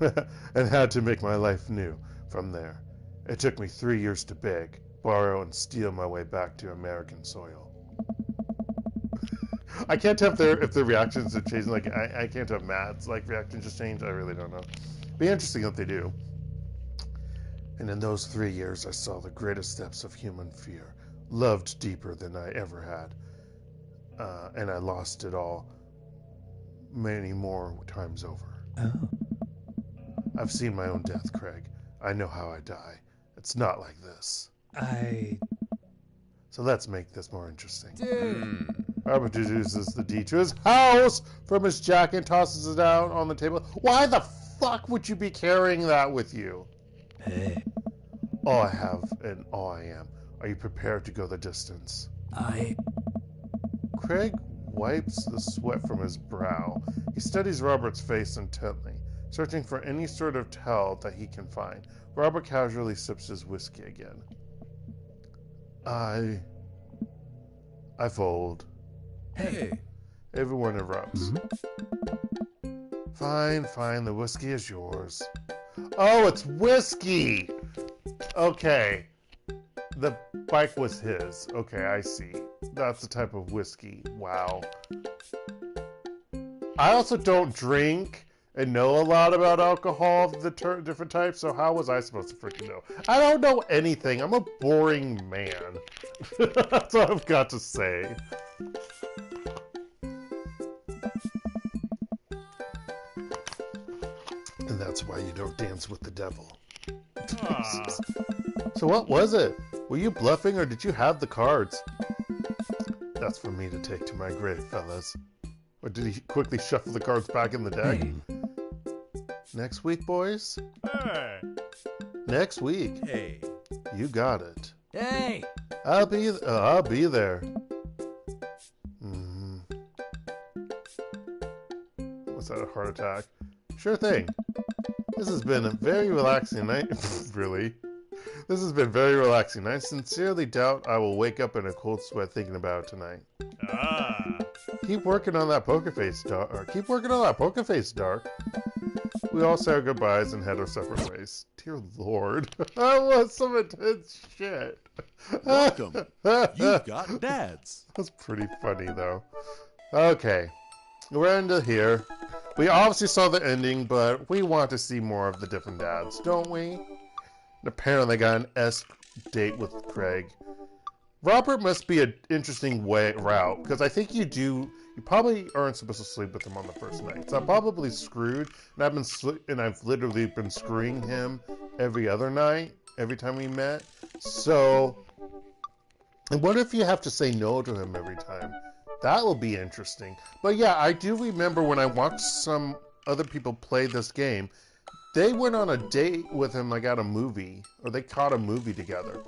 it. And had to make my life new from there. It took me 3 years to beg, borrow, and steal my way back to American soil. I can't tell if their reactions are changing. Like I can't tell if Matt's reaction just changed. I really don't know. Be interesting if they do. And in those 3 years, I saw the greatest steps of human fear, loved deeper than I ever had, and I lost it all many more times over.
Oh.
I've seen my own death, Craig. I know how I die. It's not like this. So let's make this more interesting. Robert introduces the D to his house from his jacket and tosses it down on the table. Why the fuck would you be carrying that with you?
Hey.
All I have and all I am. Are you prepared to go the distance? Craig wipes the sweat from his brow. He studies Robert's face intently, searching for any sort of tell that he can find. Robert casually sips his whiskey again. I fold.
Hey.
Everyone erupts. Fine, the whiskey is yours. Oh, it's whiskey! Okay. The bike was his. Okay, I see. That's the type of whiskey. Wow. I also don't drink, and know a lot about alcohol, the different types, so how was I supposed to freaking know? I don't know anything. I'm a boring man. That's all I've got to say. And that's why you don't dance with the devil. So what was it? Were you bluffing or did you have the cards? That's for me to take to my grave, fellas. Or did he quickly shuffle the cards back in the deck?
Hey.
Next week, boys?
Hey.
Next week.
Hey.
You got it.
Hey!
I'll be there. Mm. Was that a heart attack? Sure thing. This has been a very relaxing night. Really? This has been very relaxing. I sincerely doubt I will wake up in a cold sweat thinking about it tonight. Keep working on that poker face, Dark. Keep working on that poker face, Dark. We all say our goodbyes and head our separate ways. Dear Lord, that was some intense shit.
Welcome. You've got dads.
That's pretty funny, though. Okay, we're into here. We obviously saw the ending, but we want to see more of the different dads, don't we? And apparently, got an S date with Craig. Robert must be an interesting route, because I think you probably aren't supposed to sleep with him on the first night. So I'm probably screwed, and I've literally been screwing him every other night, every time we met. So, and what if you have to say no to him every time? That will be interesting. But yeah, I do remember when I watched some other people play this game, they went on a date with him like at a movie, or they caught a movie together.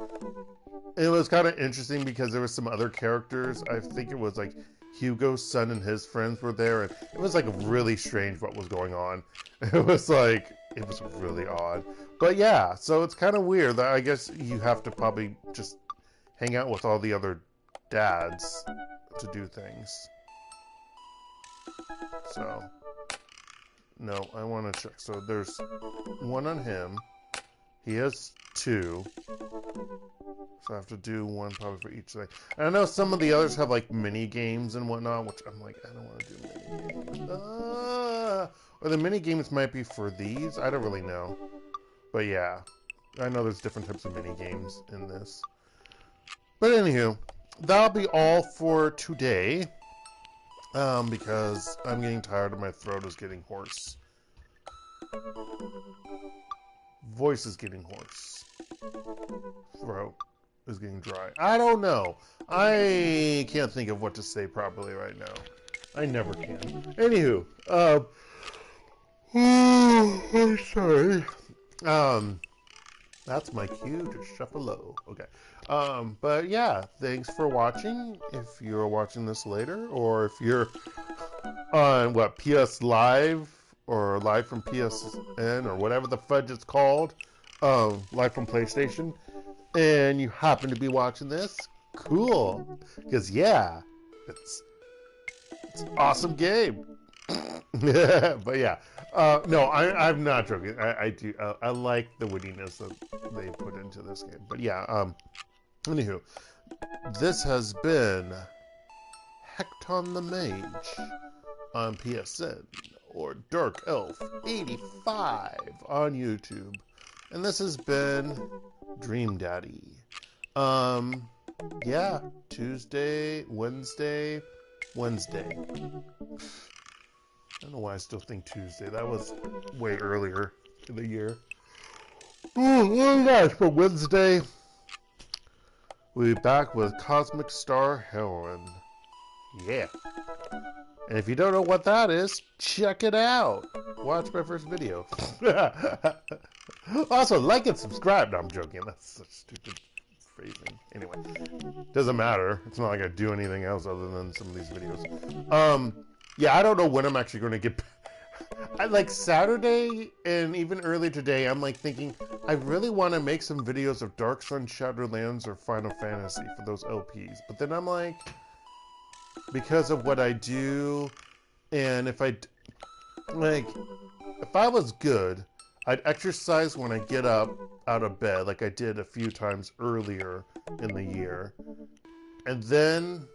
It was kind of interesting because there were some other characters. I think it was like Hugo's son and his friends were there, and it was like really strange what was going on. It was really odd. But yeah, so it's kind of weird that I guess you have to probably just hang out with all the other dads to do things. So, no, I want to check. So there's one on him. He has 2. So I have to do one probably for each thing. And I know some of the others have like mini games and whatnot, which I'm like, I don't want to do mini games. Or the mini games might be for these. I don't really know. But yeah, I know there's different types of mini games in this. But anywho, that'll be all for today. Because I'm getting tired and my throat is getting hoarse. Voice is getting hoarse. Throat is getting dry. I don't know. I can't think of what to say properly right now. I never can. Anywho, I'm sorry. That's my cue to shuffle low. Okay. But yeah, thanks for watching. If you're watching this later, or if you're on PS Live, or live from PSN, or whatever the fudge it's called, live from PlayStation, and you happen to be watching this, cool. Because yeah, it's an awesome game. But yeah, no, I'm not joking. I do. I like the wittiness that they put into this game. But yeah, anywho, this has been HektontheMage on PSN, or DarkElf85 on YouTube, and this has been Dream Daddy. Yeah, Tuesday, Wednesday. I don't know why I still think Tuesday. That was way earlier in the year. Oh gosh, for Wednesday, we'll be back with Cosmic Star Heroine. Yeah. And if you don't know what that is, check it out. Watch my first video. Also, like and subscribe. No, I'm joking. That's such stupid phrasing. Anyway, doesn't matter. It's not like I do anything else other than some of these videos. Yeah, I don't know when I'm actually going to get... like Saturday and even earlier today, I'm like thinking, I really want to make some videos of Dark Sun, Shadowlands, or Final Fantasy for those LPs. But then I'm like, because of what I do, and if I was good, I'd exercise when I get up out of bed, like I did a few times earlier in the year, and then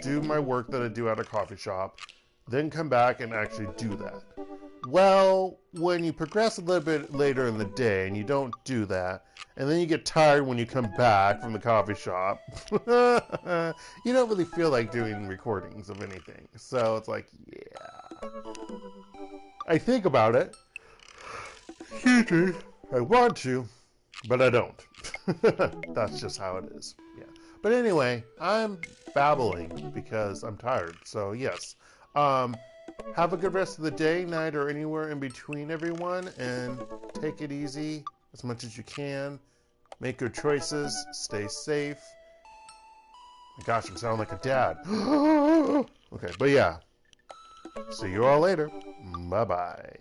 do my work that I do at a coffee shop,
then come back and actually do that. Well, when you progress a little bit later in the day and you don't do that, and then you get tired when you come back from the coffee shop, you don't really feel like doing recordings of anything. So it's like, yeah. I think about it. I want to, but I don't. That's just how it is. Yeah. But anyway, I'm babbling because I'm tired. So yes. Have a good rest of the day, night, or anywhere in between, everyone, and take it easy as much as you can. Make good choices. Stay safe. My gosh, I'm sounding like a dad. Okay, but yeah. See you all later. Bye-bye.